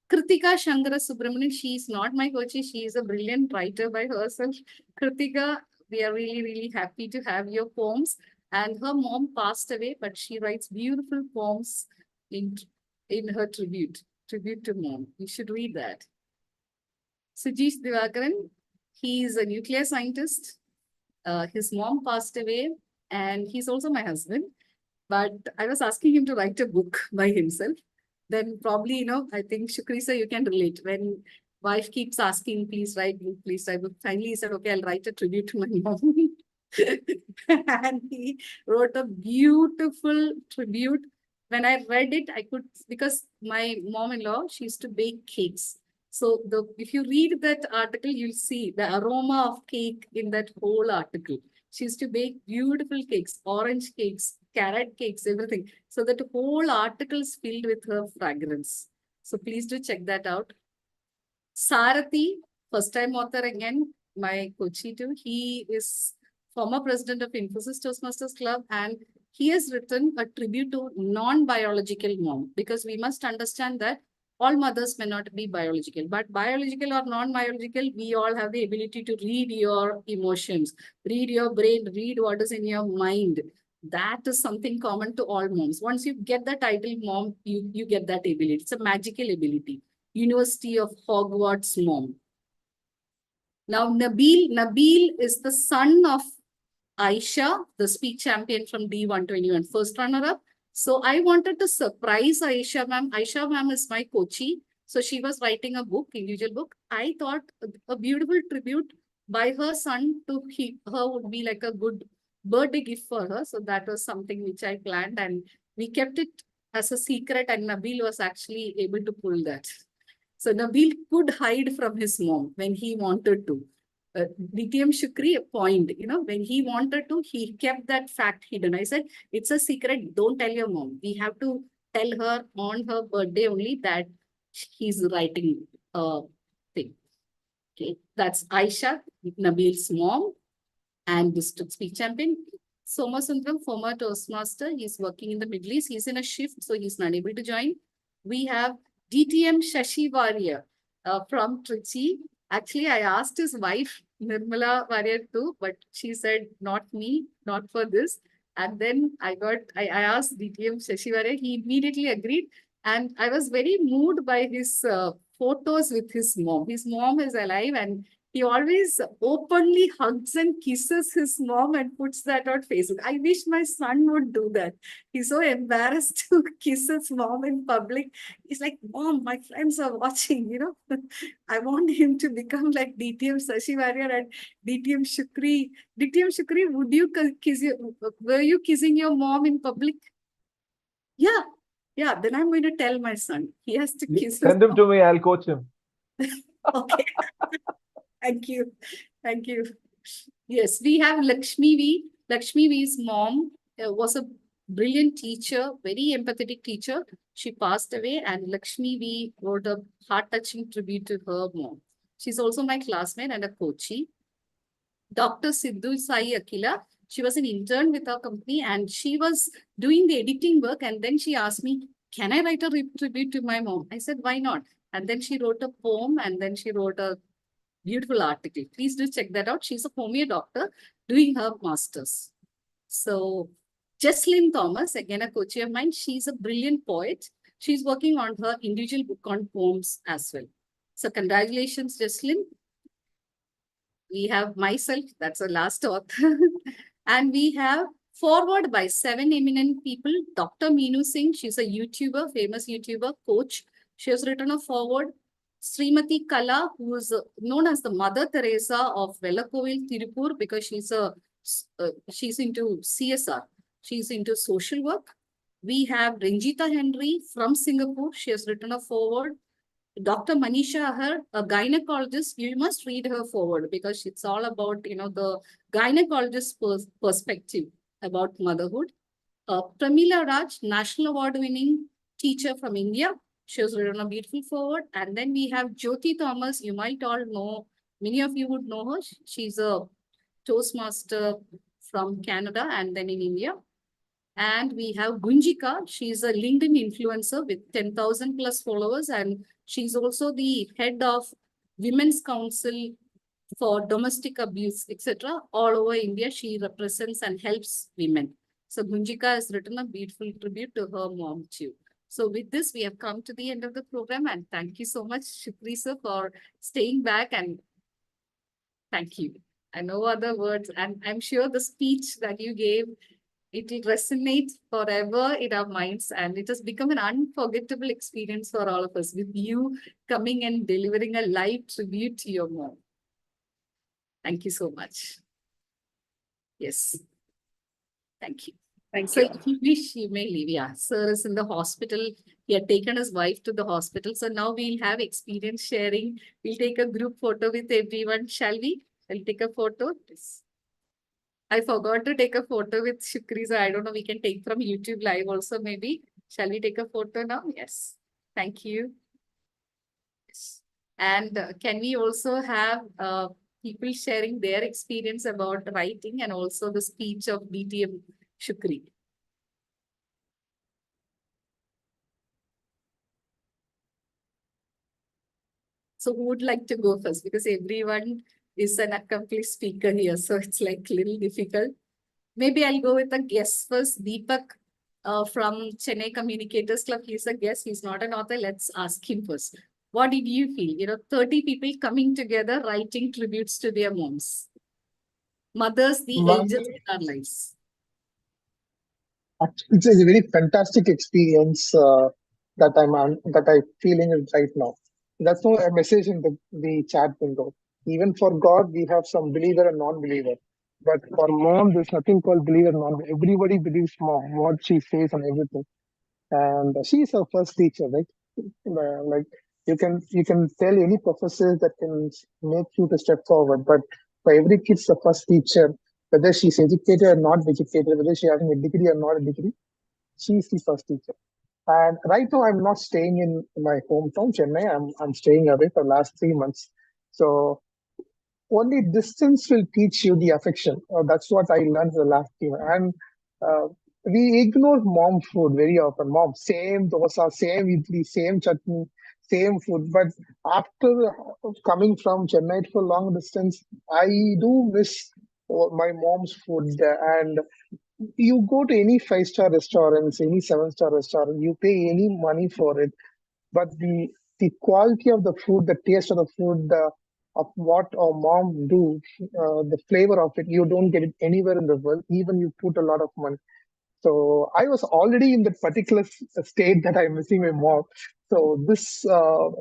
Kritika Shankara Subramanian, she is not my coachee. She is a brilliant writer by herself. Kritika, we are really, really happy to have your poems. And her mom passed away, but she writes beautiful poems in her tribute to mom. You should read that. Sujesh Divakaran, he is a nuclear scientist. His mom passed away, and he's also my husband. But I was asking him to write a book by himself. Then probably, I think Shukri sir, you can relate. When wife keeps asking, please write book, please write book. Finally, he said, okay, I'll write a tribute to my mom. And he wrote a beautiful tribute. When I read it, I could, because my mom-in-law, she used to bake cakes. So if you read that article, you'll see the aroma of cake in that whole article. She used to bake beautiful cakes, orange cakes, carrot cakes, everything. So that whole article is filled with her fragrance. So please do check that out. Sarathi, first time author again, my coachee too. He is former president of Infosys Toastmasters Club, and he has written a tribute to non-biological mom, because we must understand that all mothers may not be biological, but biological or non-biological, we all have the ability to read your emotions, read your brain, read what is in your mind. That is something common to all moms. Once you get the title mom, you get that ability. It's a magical ability. University of Hogwarts mom. Now, Nabil is the son of Aisha, the speech champion from D121, first runner-up. So I wanted to surprise Aisha ma'am. Aisha ma'am is my coachee. So she was writing a book, individual book. I thought a beautiful tribute by her son to her would be like a good birthday gift for her. So that was something which I planned, and we kept it as a secret, and Nabil was actually able to pull that. So Nabil could hide from his mom when he wanted to. DTM Shukri, a point, when he wanted to, he kept that fact hidden. I said, it's a secret. Don't tell your mom. We have to tell her on her birthday only that he's writing a thing. Okay, that's Aisha, Nabil's mom and district speech champion. Soma Sundram, former Toastmaster. He's working in the Middle East. He's in a shift, so he's not able to join. We have DTM Shashi Warrior from Trichy. Actually, I asked his wife, Nirmala Warrior, too, but she said, not me, not for this. And then I asked DTM Shashi Warrior. He immediately agreed. And I was very moved by his photos with his mom. His mom is alive, and He always openly hugs and kisses his mom and puts that on Facebook. I wish my son would do that. He's so embarrassed to kiss his mom in public. He's like, Mom, my friends are watching, I want him to become like DTM Sashi Warrior and DTM Shukri. DTM Shukri, would you were you kissing your mom in public? Yeah. Yeah, then I'm going to tell my son. He has to kiss his
Send him
mom.
to me, I'll coach him.
Okay. Thank you. Thank you. Yes, we have Lakshmi V. Lakshmi V's mom was a brilliant teacher, very empathetic teacher. She passed away, and Lakshmi V wrote a heart-touching tribute to her mom. She's also my classmate and a coachee. Dr. Sidhu Sai Akila, she was an intern with our company, and she was doing the editing work. And then she asked me, can I write a tribute to my mom? I said, why not? And then she wrote a poem, and then she wrote a beautiful article. Please do check that out. She's a homeo doctor doing her master's. So Jesslyn Thomas, again a coach of mine, she's a brilliant poet. She's working on her individual book on poems as well. So congratulations, Jesslyn. We have myself, that's the last author. And we have forward by 7 eminent people. Dr. Meenu Singh, she's a YouTuber, famous YouTuber, coach. She has written a forward. Srimati Kala, who is known as the Mother Teresa of Velakovil, Tirupur, because she's into CSR. She's into social work. We have Ranjita Henry from Singapore. She has written a forward. Dr. Manisha Ahar, a gynecologist, you must read her forward because it's all about, the gynecologist perspective about motherhood. Pramila Raj, National Award winning teacher from India. She has written a beautiful forward. And then we have Jyoti Thomas. You might all know, many of you would know her. She's a Toastmaster from Canada and then in India. And we have Gunjika. She's a LinkedIn influencer with 10,000 plus followers. And she's also the head of Women's Council for Domestic Abuse, etc. All over India, she represents and helps women. So Gunjika has written a beautiful tribute to her mom too. So with this, we have come to the end of the program. And thank you so much, Shukri sir, for staying back, and thank you. And no other words. And I'm sure the speech that you gave, it will resonate forever in our minds, and it has become an unforgettable experience for all of us with you coming and delivering a live tribute to your mom. Thank you so much. Yes. Thank you.
Thank
So
you.
if you wish, you may leave. Yeah, sir is in the hospital. He had taken his wife to the hospital. So now we'll have experience sharing. We'll take a group photo with everyone. Shall we? I'll take a photo. Yes. I forgot to take a photo with Shukri. So I don't know. We can take from YouTube Live also maybe. Shall we take a photo now? Yes. Thank you. Yes. And can we also have people sharing their experience about writing and also the speech of DTM Shukri? So who would like to go first? Because everyone is an accomplished speaker here. So it's like a little difficult. Maybe I'll go with a guest first. Deepak from Chennai Communicators Club. He's a guest. He's not an author. Let's ask him first. What did you feel? 30 people coming together, writing tributes to their moms. Mothers, the
Ma'am,
angels in our lives.
it's a very fantastic experience that I feeling it right now. That's no a message in the chat window. Even for God, we have some believer and non-believer. But for mom, there's nothing called believer non. Everybody believes mom, what she says and everything. And she's our first teacher, right? Like you can tell any professor that can make you to step forward, but for every kid's the first teacher, whether she's educated or not educated, whether she having a degree or not a degree, she's the first teacher. And right now, I'm not staying in my hometown, Chennai. I'm staying away for last 3 months. So only distance will teach you the affection. That's what I learned the last year. And uh, we ignore mom food very often. Mom, same dosa, same idli, same chutney, same food. But after coming from Chennai for long distance, I do miss my mom's food. And you go to any five-star restaurants, any seven-star restaurant, you pay any money for it, but the quality of the food, the taste of the food, of what our mom do, the flavor of it, you don't get it anywhere in the world, even you put a lot of money. So I was already in that particular state that I'm missing my mom. So this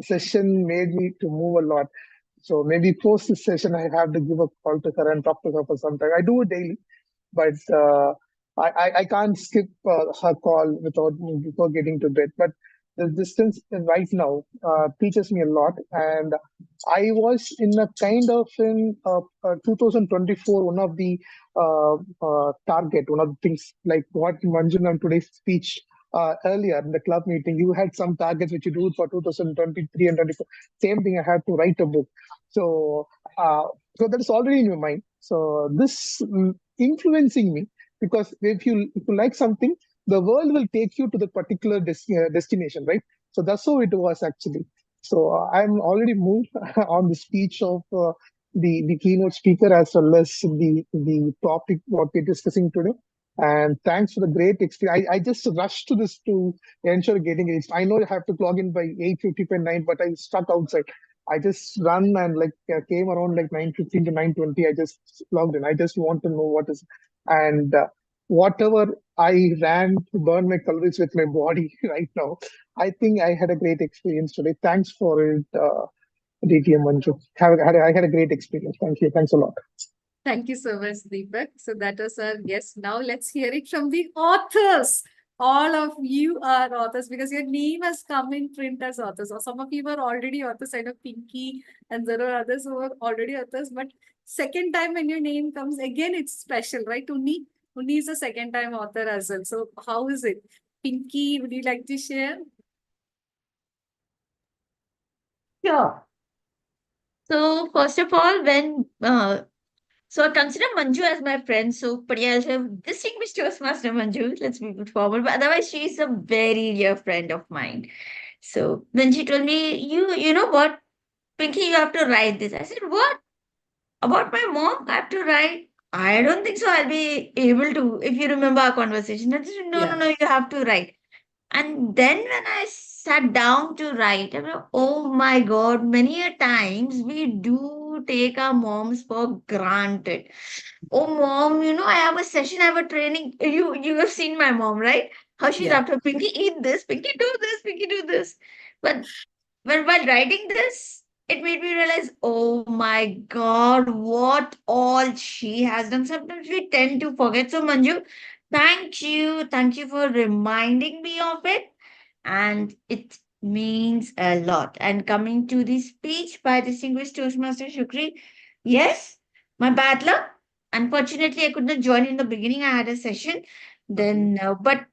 session made me to move a lot. So maybe post this session, I have to give a call to her and talk to her for some time. I do it daily, but I can't skip her call without before getting to bed. But the distance right now teaches me a lot, and I was in a kind of in 2024 one of the target, one of the things like what Manjunath today's speech. Earlier in the club meeting, you had some targets which you do for 2023 and 24. Same thing, I had to write a book. So, uh, so that is already in your mind. So this influencing me, because if you like something, the world will take you to the particular destination, right? So that's how it was actually. So I'm already moved on the speech of the keynote speaker, as well as the topic what we're discussing today. And thanks for the great experience. I just rushed to this to ensure getting it. I know I have to log in by 8:59, but I stuck outside. I just run and like came around like 9:15 to 9:20. I just logged in. I just want to know what is, and whatever I ran to burn my calories with my body right now. I think I had a great experience today. Thanks for it, DTM Manju. I had a great experience. Thank you. Thanks a lot.
Thank you so much, Deepak. So that was our guest. Now let's hear it from the authors. All of you are authors because your name has come in print as authors. Or some of you were already authors. I know Pinky and there are others who were already authors. But second time when your name comes, again, it's special, right? Unni is a second time author as well. So how is it? Pinky, would you like to share?
Sure. So first of all, so I consider Manju as my friend. So Padiya have distinguished Toastmaster Manju. Let's move it forward. But otherwise, she's a very dear friend of mine. So when she told me, you know what, Pinky, you have to write this. I said, what? About my mom? I have to write. I don't think so. I'll be able to. If you remember our conversation, I said, no,
Yeah.
no, no. You have to write. And then when I sat down to write, I mean, oh my God, many a times we do take our moms for granted. Oh, mom, I have a session, I have a training. You have seen my mom, right? How she's
Yeah.
after Pinky, eat this, Pinky, do this, Pinky, do this. But while writing this, it made me realize, oh my God, what all she has done. Sometimes we tend to forget. So, Manju, thank you. Thank you for reminding me of it. And it means a lot. And coming to the speech by distinguished Toastmaster Shukri, yes, my bad luck. Unfortunately, I could not join in the beginning. I had a session. But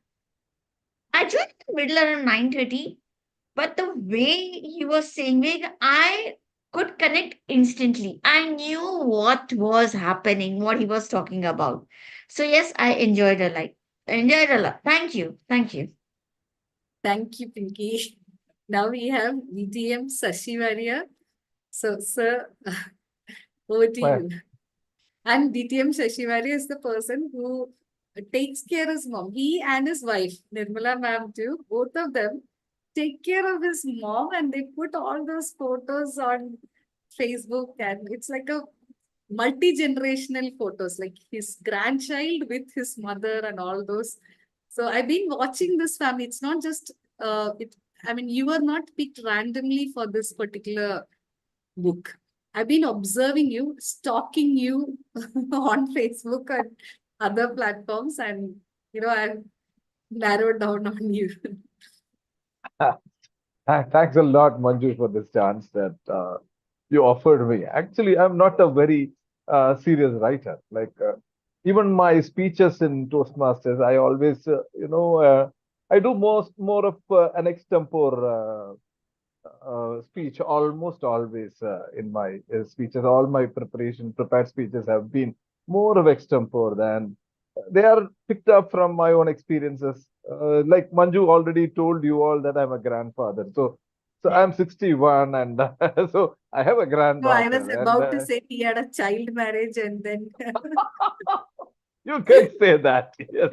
I joined in the middle around 9:30. But the way he was saying it, I could connect instantly. I knew what was happening, what he was talking about. So yes, I enjoyed a lot. Enjoyed a lot. Thank you. Thank you.
Thank you, Pinky. Now we have VTM Sashivarya. So, sir, over to
Well,
you. And DTM Sashivarya is the person who takes care of his mom. He and his wife, Nirmala ma'am too, both of them take care of his mom and they put all those photos on Facebook, and it's like a multi-generational photos, like his grandchild with his mother and all those. So I've been watching this family. It's not just I mean, you were not picked randomly for this particular book. I've been observing you, stalking you on Facebook and other platforms, and I've narrowed down on you.
thanks a lot, Manju, for this chance that you offered me. Actually, I'm not a very serious writer. Even my speeches in Toastmasters, I always, I do more of an extempore speech almost always in my speeches. All my prepared speeches have been more of extempore than they are picked up from my own experiences. Like Manju already told you all that I'm a grandfather. So
Yeah.
I'm 61 and so I have a
So I was
granddaughter and
about to say he had a child marriage and then
you can say that. Yes.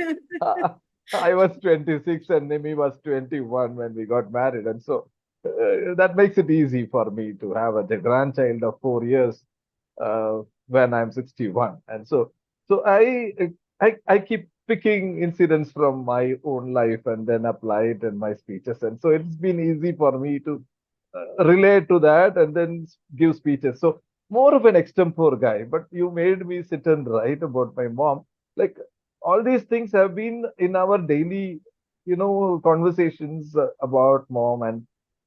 I was 26 and Nimi was 21 when we got married. And so that makes it easy for me to have a grandchild of 4 years when I'm 61. And so I keep picking incidents from my own life and then apply it in my speeches. And so it's been easy for me to relate to that and then give speeches. So more of an extempore guy, but you made me sit and write about my mom. Like all these things have been in our daily, conversations about mom and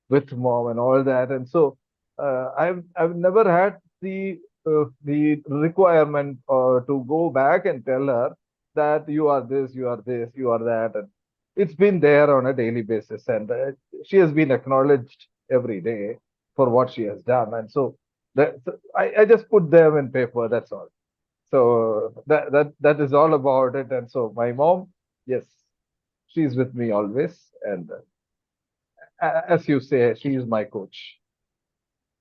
with mom and all that. And so I've never had the requirement to go back and tell her that you are this, you are this, you are that, and it's been there on a daily basis, and she has been acknowledged every day for what she has done, and so I just put them in paper. That's all. So that is all about it. And so my mom, yes, she's with me always, and as you say, she is my coach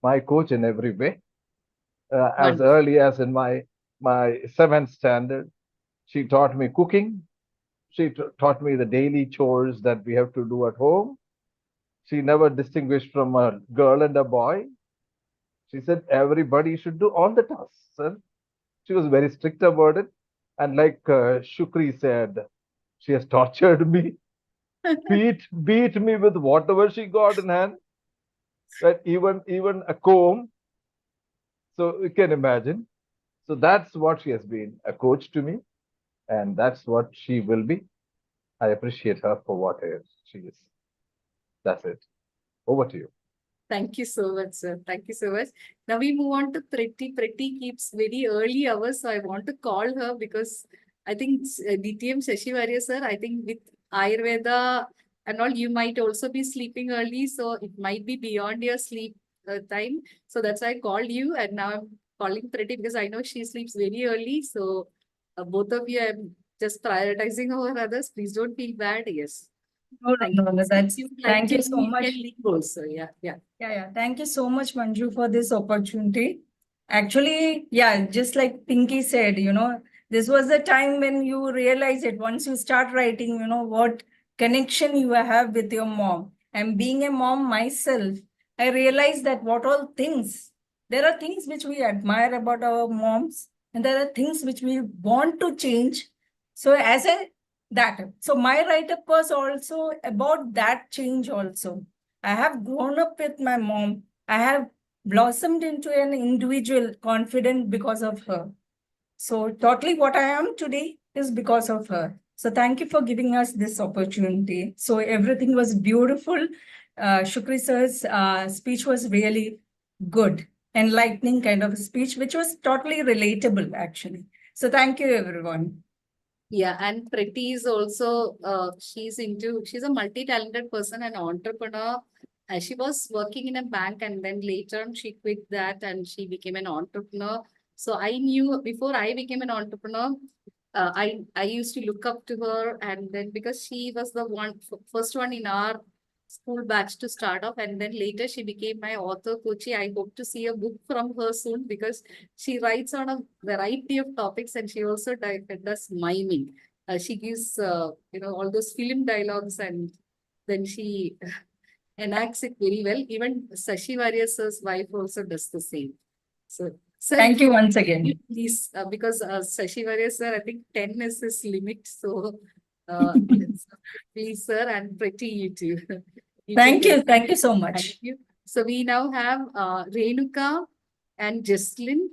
in every way. As
Wonderful.
early as in my seventh standard, she taught me cooking. She taught me the daily chores that we have to do at home. She never distinguished from a girl and a boy. She said everybody should do all the tasks. Sir. She was very strict about it. And like Shukri said, she has tortured me, beat me with whatever she got in hand, right? Even a comb. So you can imagine. So that's what she has been, a coach to me, and that's what she will be. I appreciate her for what she is. That's it. Over to you.
Thank you so much, sir. Thank you so much. Now we move on to Pretty. Pretty keeps very early hours, so I want to call her because I think DTM Shashi Warrior, sir, I think with Ayurveda and all, you might also be sleeping early, so it might be beyond your sleep time. So that's why I called you, and now I'm calling Pretty because I know she sleeps very early. So both of you, I'm just prioritizing over others. Please don't feel bad. Yes.
No,
Thank
no,
you.
no, no,
If
that's
you'd like
thank
to,
you so
you
much.
can leave also. Yeah, yeah.
Yeah. Thank you so much, Manju, for this opportunity. Actually, yeah, just like Pinky said, this was the time when you realize it. Once you start writing, what connection you have with your mom. And being a mom myself, I realized that there are things which we admire about our moms, and there are things which we want to change. So so my write-up was also about that change also. I have grown up with my mom. I have blossomed into an individual confident because of her. So totally what I am today is because of her. So thank you for giving us this opportunity. So everything was beautiful. Shukri sir's speech was really good, enlightening kind of a speech, which was totally relatable actually. So thank you, everyone.
Yeah, and Pretty is also she's a multi-talented person and entrepreneur. She was working in a bank and then later on she quit that and she became an entrepreneur. So I knew before I became an entrepreneur, I used to look up to her, and then because she was the first one in our school batch to start off, and then later she became my author coach. I hope to see a book from her soon because she writes on a variety of topics, and she also does miming. She gives all those film dialogues, and then she enacts it very well. Even Sashi Warrior's wife also does the same. So, sir,
Thank you once again.
please, because Sashi Warrior sir, I think 10 is his limit. So, please, sir, and Pretty you too. You
Thank
can
you. Thank you so
Thank
much.
you. So we now have Renuka and Jesslyn.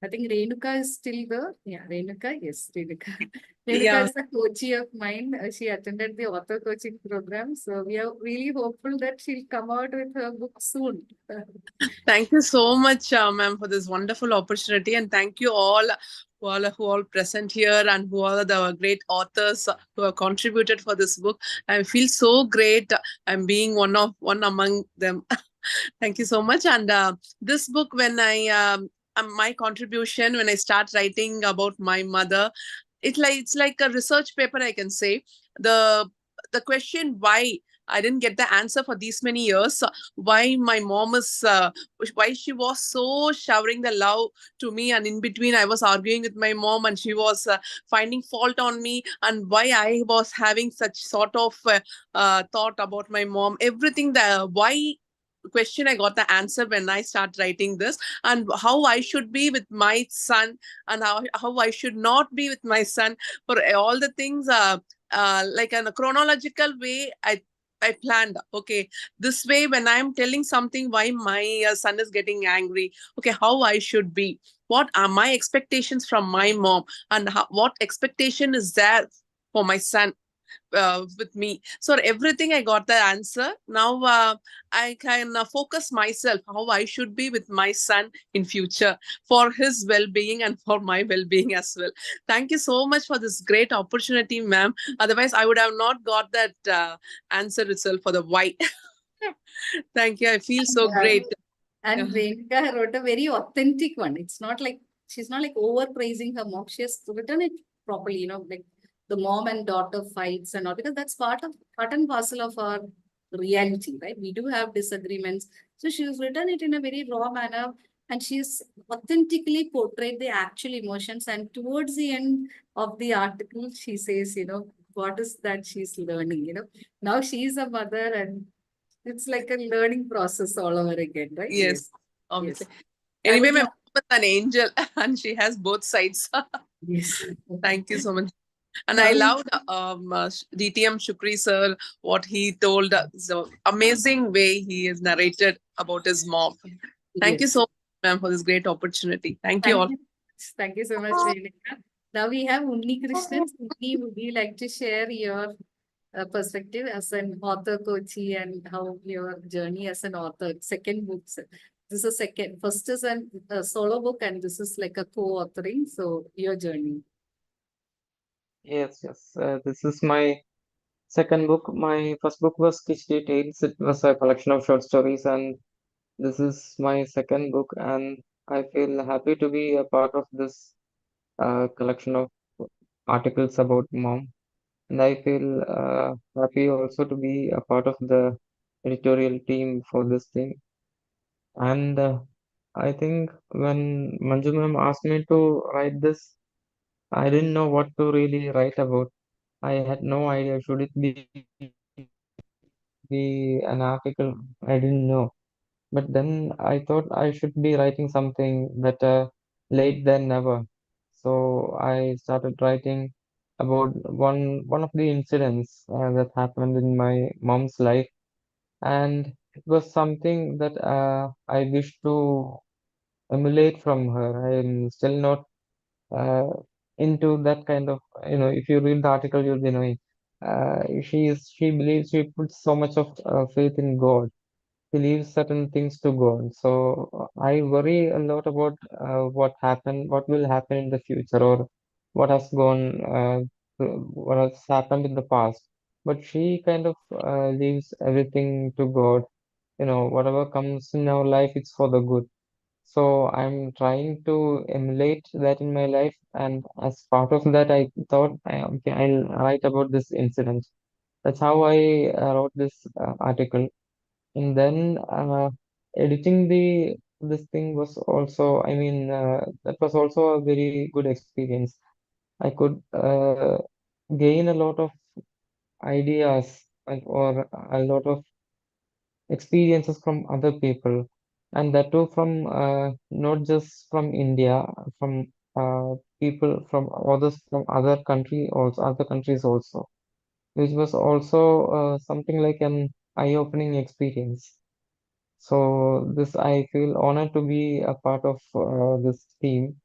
I think Renuka is still there. Yeah, Renuka, yes, Renuka. Renuka
Yeah,
is a coachee of mine. She attended the author coaching program. So we are really hopeful that she'll come out with her book soon.
thank you so much, ma'am, for this wonderful opportunity, and thank you all who all present here and who are the great authors who have contributed for this book. I feel so great. I'm being one among them. Thank you so much. And this book, when my contribution when I start writing about my mother, it's like a research paper, I can say. The question why I didn't get the answer for these many years. Why my mom is, why she was so showering the love to me, and in between I was arguing with my mom, and she was finding fault on me, and why I was having such sort of thought about my mom. Everything, the why question, I got the answer when I start writing this, and how I should be with my son, and how I should not be with my son, for all the things, like in a chronological way. I planned, okay, this way when I'm telling something, why my son is getting angry, okay, how I should be, what are my expectations from my mom, and what expectation is there for my son with me. So everything I got the answer. Now I can focus myself how I should be with my son in future, for his well-being and for my well-being as well. Thank you so much for this great opportunity, ma'am. Otherwise I would have not got that answer itself for the why. Thank you, I feel so
Yeah.
great.
And Renuka wrote a very authentic one. It's not like she's not like overpraising her mom. She has written it properly, like the mom and daughter fights and all, because that's part and parcel of our reality, right? We do have disagreements. So she's written it in a very raw manner, and she's authentically portrayed the actual emotions. And towards the end of the article, she says, what is that she's learning, now she's a mother, and it's like a learning process all over again, right?
Yes,
Yes.
obviously.
Yes. I
Anyway,
would
my
love,
mom is an angel and she has both sides.
yes.
Thank you so much. And
Now
I
we,
loved DTM Shukri sir, what he told. The amazing way he is narrated about his mom. Thank you
yes.
so much, ma'am, for this great opportunity. Thank you
Thank
all.
you. Thank you so much, Renuka. Now we have Unni Krishnan. Unni, would you like to share your perspective as an author, coachee, and how your journey as an author? Second book. This is second. First is a solo book, and this is like a co-authoring. So your journey.
Yes, yes. This is my second book. My first book was Kitschy Tales. It was a collection of short stories, and this is my second book. And I feel happy to be a part of this collection of articles about mom. And I feel happy also to be a part of the editorial team for this thing. And I think when Manju ma'am asked me to write this, I didn't know what to really write about. I had no idea. Should it be an article? I didn't know. But then I thought I should be writing something better late than never. So I started writing about one of the incidents that happened in my mom's life, and it was something that I wish to emulate from her. I am still not uh, into that kind of, if you read the article, you'll be knowing. She believes, she puts so much of faith in God. She leaves certain things to God. So I worry a lot about what will happen in the future, or what has what has happened in the past. But she kind of leaves everything to God. Whatever comes in our life, it's for the good. So I'm trying to emulate that in my life, and as part of that, I thought, okay, I'll write about this incident. That's how I wrote this article. And then editing the this thing was also, I mean, that was also a very good experience. I could gain a lot of ideas, or a lot of experiences from other people, and that too from not just from India, from people from others, from other countries also, which was also something like an eye-opening experience. So this, I feel honored to be a part of this team,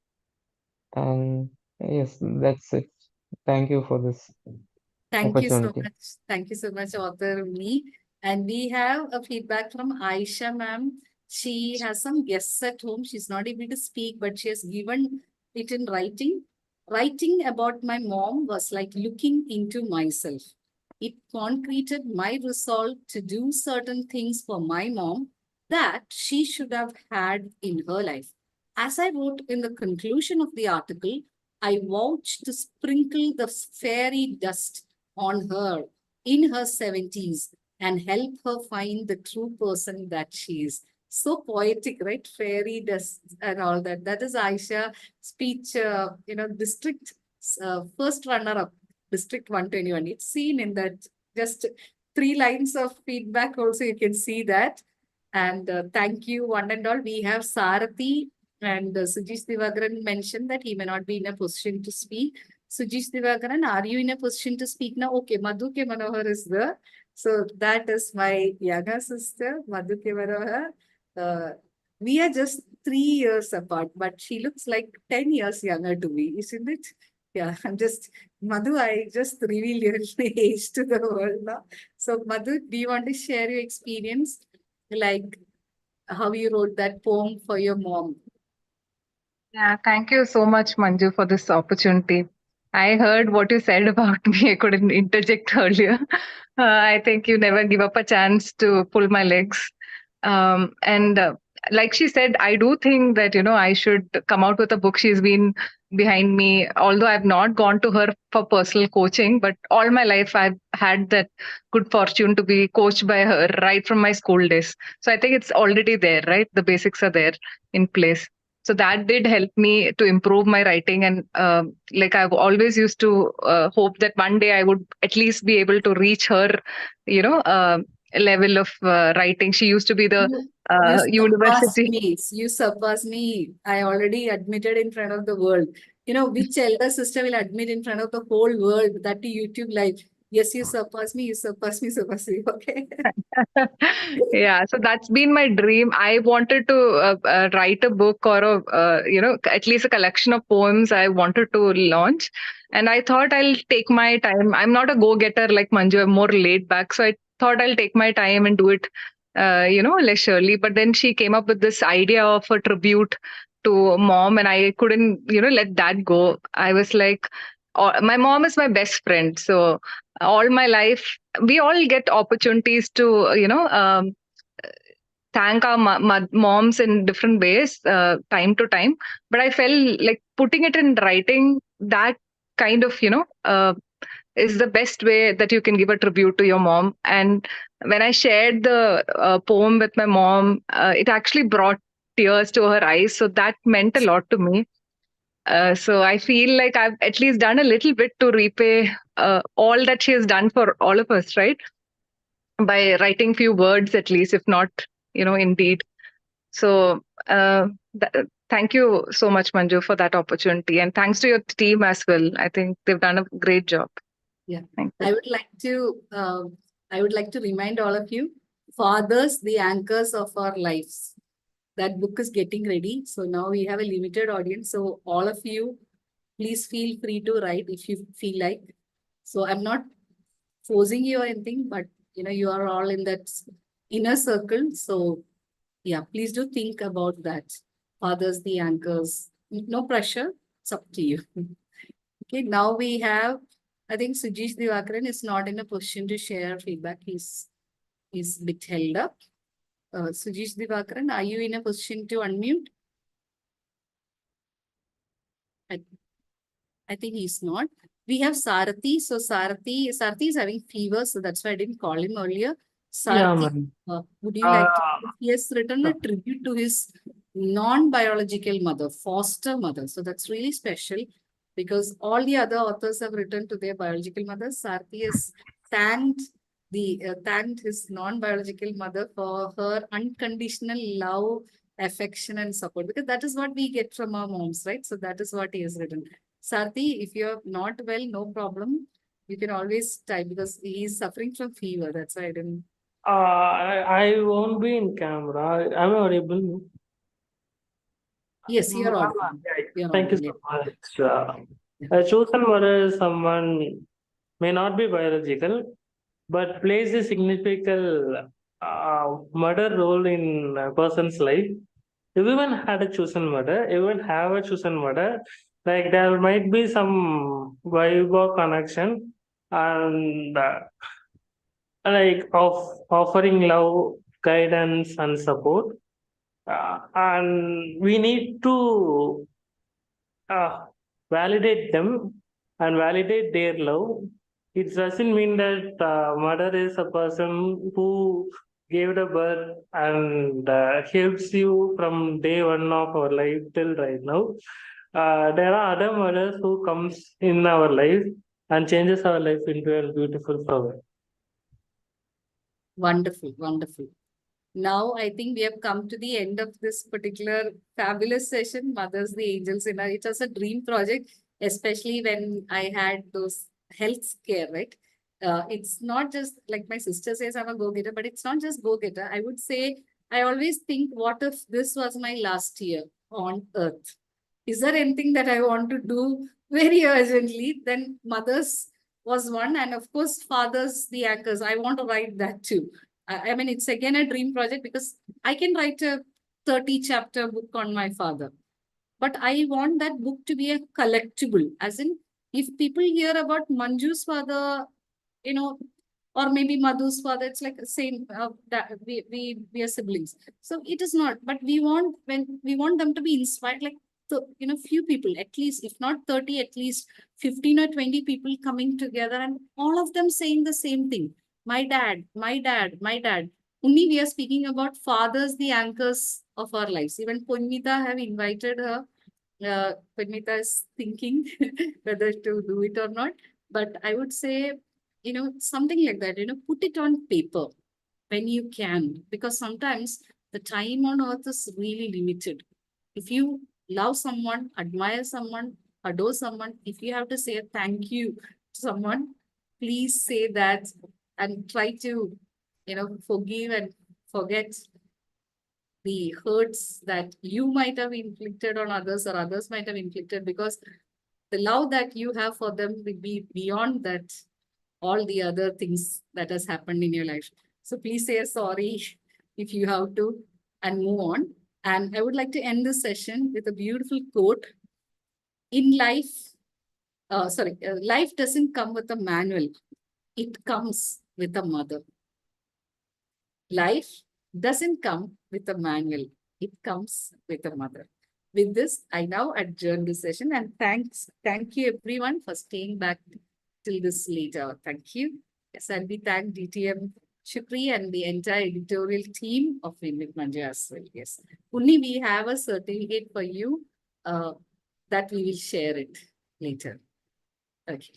and yes, that's it. Thank you for this
Thank you so
opportunity.
much. Thank you so much, author me. And we have a feedback from Aisha, ma'am. She has some guests at home. She's not able to speak, but she has given it in writing. Writing about my mom was like looking into myself. It concreted my resolve to do certain things for my mom that she should have had in her life. As I wrote in the conclusion of the article, I vowed to sprinkle the fairy dust on her in her 70s and help her find the true person that she is. So poetic, right? Fairy dust and all that. That is Aisha speech, district first runner-up, District 121. It's seen in that just 3 lines of feedback also, you can see that. And thank you, one and all. We have Sarathi and Sujish Divagaran mentioned that he may not be in a position to speak. Sujish Divagaran, are you in a position to speak now? Okay, Madhu Ke Manohar is there. So that is my younger sister, Madhu Ke Manohar. We are just 3 years apart, but she looks like 10 years younger to me, isn't it? Yeah, I'm just, Madhu, I just reveal your age to the world now. So, Madhu, do you want to share your experience? Like how you wrote that poem for your mom?
Yeah, thank you so much, Manju, for this opportunity. I heard what you said about me. I couldn't interject earlier. I think you never give up a chance to pull my legs. And like she said, I do think that, I should come out with a book. She's been behind me, although I've not gone to her for personal coaching, but all my life I've had that good fortune to be coached by her right from my school days. So I think it's already there, right? The basics are there in place. So that did help me to improve my writing. And like I've always used to hope that one day I would at least be able to reach her, level of writing. She used to be the
You surpassed
university.
me. You surpassed me. I already admitted in front of the world. You know, which elder sister will admit in front of the whole world that to YouTube live? Yes, you surpass me, you surpass me, surpass me. Okay.
Yeah, so that's been my dream. I wanted to write a book or at least a collection of poems I wanted to launch. And I thought I'll take my time. I'm not a go-getter like Manju, I'm more laid back. So I thought I'll take my time and do it, leisurely. But then she came up with this idea of a tribute to mom, and I couldn't, let that go. I was like, my mom is my best friend. So all my life, we all get opportunities to, thank our moms in different ways, time to time. But I felt like putting it in writing, that kind of, is the best way that you can give a tribute to your mom. And when I shared the poem with my mom, it actually brought tears to her eyes. So that meant a lot to me. So I feel like I've at least done a little bit to repay all that she has done for all of us, right? By writing few words at least, if not, indeed. So thank you so much, Manju, for that opportunity. And thanks to your team as well. I think they've done a great job.
Yeah.
Thank you.
I would like to remind all of you, fathers, the anchors of our lives. That book is getting ready. So now we have a limited audience. So all of you, please feel free to write if you feel like. So I'm not forcing you or anything, but you are all in that inner circle. So yeah, please do think about that. Fathers, the anchors. No pressure. It's up to you. Okay, now we have, I think Sujish Divakaran is not in a position to share feedback. He's a bit held up. Sujish Divakaran, are you in a position to unmute? I think he's not. We have Sarathi. So Sarathi is having fever, so that's why I didn't call him earlier.
Yeah,
Sarathi,
ma'am.
would you like to?
Uh,
He has written a tribute to his non-biological mother, foster mother. So that's really special because all the other authors have written to their biological mothers. Sarathi has thanked thanked his non-biological mother for her unconditional love, affection, and support, because that is what we get from our moms, right? So that is what he has written. Sarthi, if you're not well, no problem. You can always type because he's suffering from fever. That's why I didn't.
I won't be in camera. Am I audible?
Yes, you're audible. You're
Thank you
audible.
so much. A chosen mother is someone may not be biological, but plays a significant mother role in a person's life. Everyone had a chosen mother. Everyone have a chosen mother. Like there might be some vibe or connection, and like of offering love, guidance, and support. And we need to uh, validate them and validate their love it doesn't mean that mother is a person who gave the birth and helps you from day one of our life till right now. There are other mothers who comes in our life and changes our life into a beautiful flower.
Wonderful, wonderful. Now, I think we have come to the end of this particular fabulous session, Mothers, the Angels in Our. It was a dream project, especially when I had those health scare, right? It's not just like my sister says, I'm a go-getter, but it's not just go-getter. I would say, I always think, what if this was my last year on earth? Is there anything that I want to do very urgently? Then mothers was one, and of course, fathers, the anchors. I want to write that too. I mean, it's again a dream project because I can write a 30-chapter book on my father. But I want that book to be a collectible, as in, if people hear about Manju's father, you know, or maybe Madhu's father, it's like the same, that we are siblings. So it is not, but we want, when we want them to be inspired, like, so, few people, at least, if not 30, at least 15 or 20 people coming together and all of them saying the same thing. My dad, my dad, my dad. Only we are speaking about fathers, the anchors of our lives. Even Punmita have invited her. Punmita is thinking whether to do it or not. But I would say, something like that, put it on paper when you can, because sometimes the time on earth is really limited. If you love someone, admire someone, adore someone, if you have to say a thank you to someone, please say that and try to, forgive and forget the hurts that you might have inflicted on others or others might have inflicted, because the love that you have for them will be beyond that, all the other things that has happened in your life. So please say sorry if you have to and move on. And I would like to end this session with a beautiful quote. In life, life doesn't come with a manual. It comes with a mother. Life doesn't come with a manual. It comes with a mother. With this, I now adjourn this session, and thank you everyone for staying back till this late hour. Thank you. Yes, and we thank DTM Shukri and the entire editorial team of WinWithManju as well. Yes. Only we have a certificate for you that we will share it later. Okay.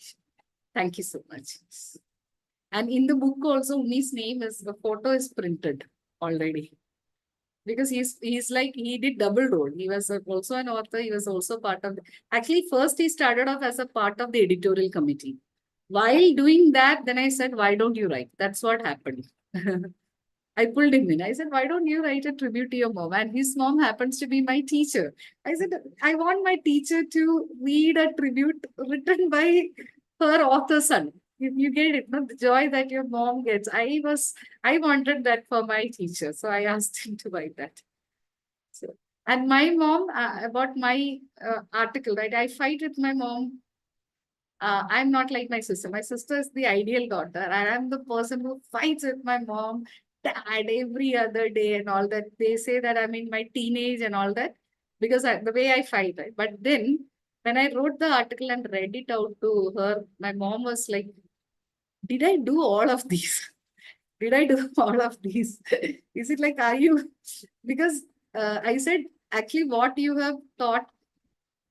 Thank you so much. And in the book also, Uni's name is, the photo is printed already. Because he's like, he did double role. He was also an author. He was also part of, actually first he started off as a part of the editorial committee. While doing that, then I said, why don't you write? That's what happened. I pulled him in. I said, why don't you write a tribute to your mom? And his mom happens to be my teacher. I said, I want my teacher to read a tribute written by her author son. You get it, no? The joy that your mom gets. I wanted that for my teacher. So I asked him to write that. So, and my mom, about my article, right? I fight with my mom. I'm not like my sister. My sister is the ideal daughter. And I'm the person who fights with my mom, dad every other day and all that. They say that I'm in my teenage and all that because the way I fight. Right? But then when I wrote the article and read it out to her, my mom was like, did I do all of these? Did I do all of these? Is it like, are you? Because I said, actually, what you have taught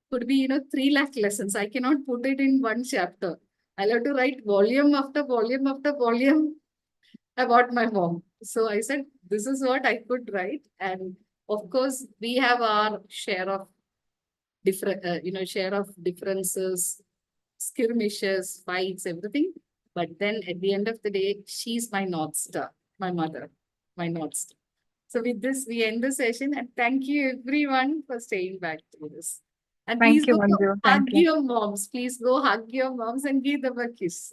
could be, 3 lakh lessons. I cannot put it in one chapter. I'll have to write volume after volume after volume about my mom. So I said, this is what I could write. And of course, we have our share of differences, skirmishes, fights, everything. But then at the end of the day, she's my North Star, my mother, my North Star. So with this, we end the session, and thank you everyone for staying back to this. And please
Thank you,
go
Manju.
hug
Thank you.
your moms. Please go hug your moms and give them a kiss.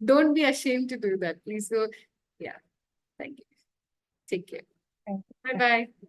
Don't be ashamed to do that. Please go. Yeah. Thank you. Take care.
Thank you.
Bye-bye.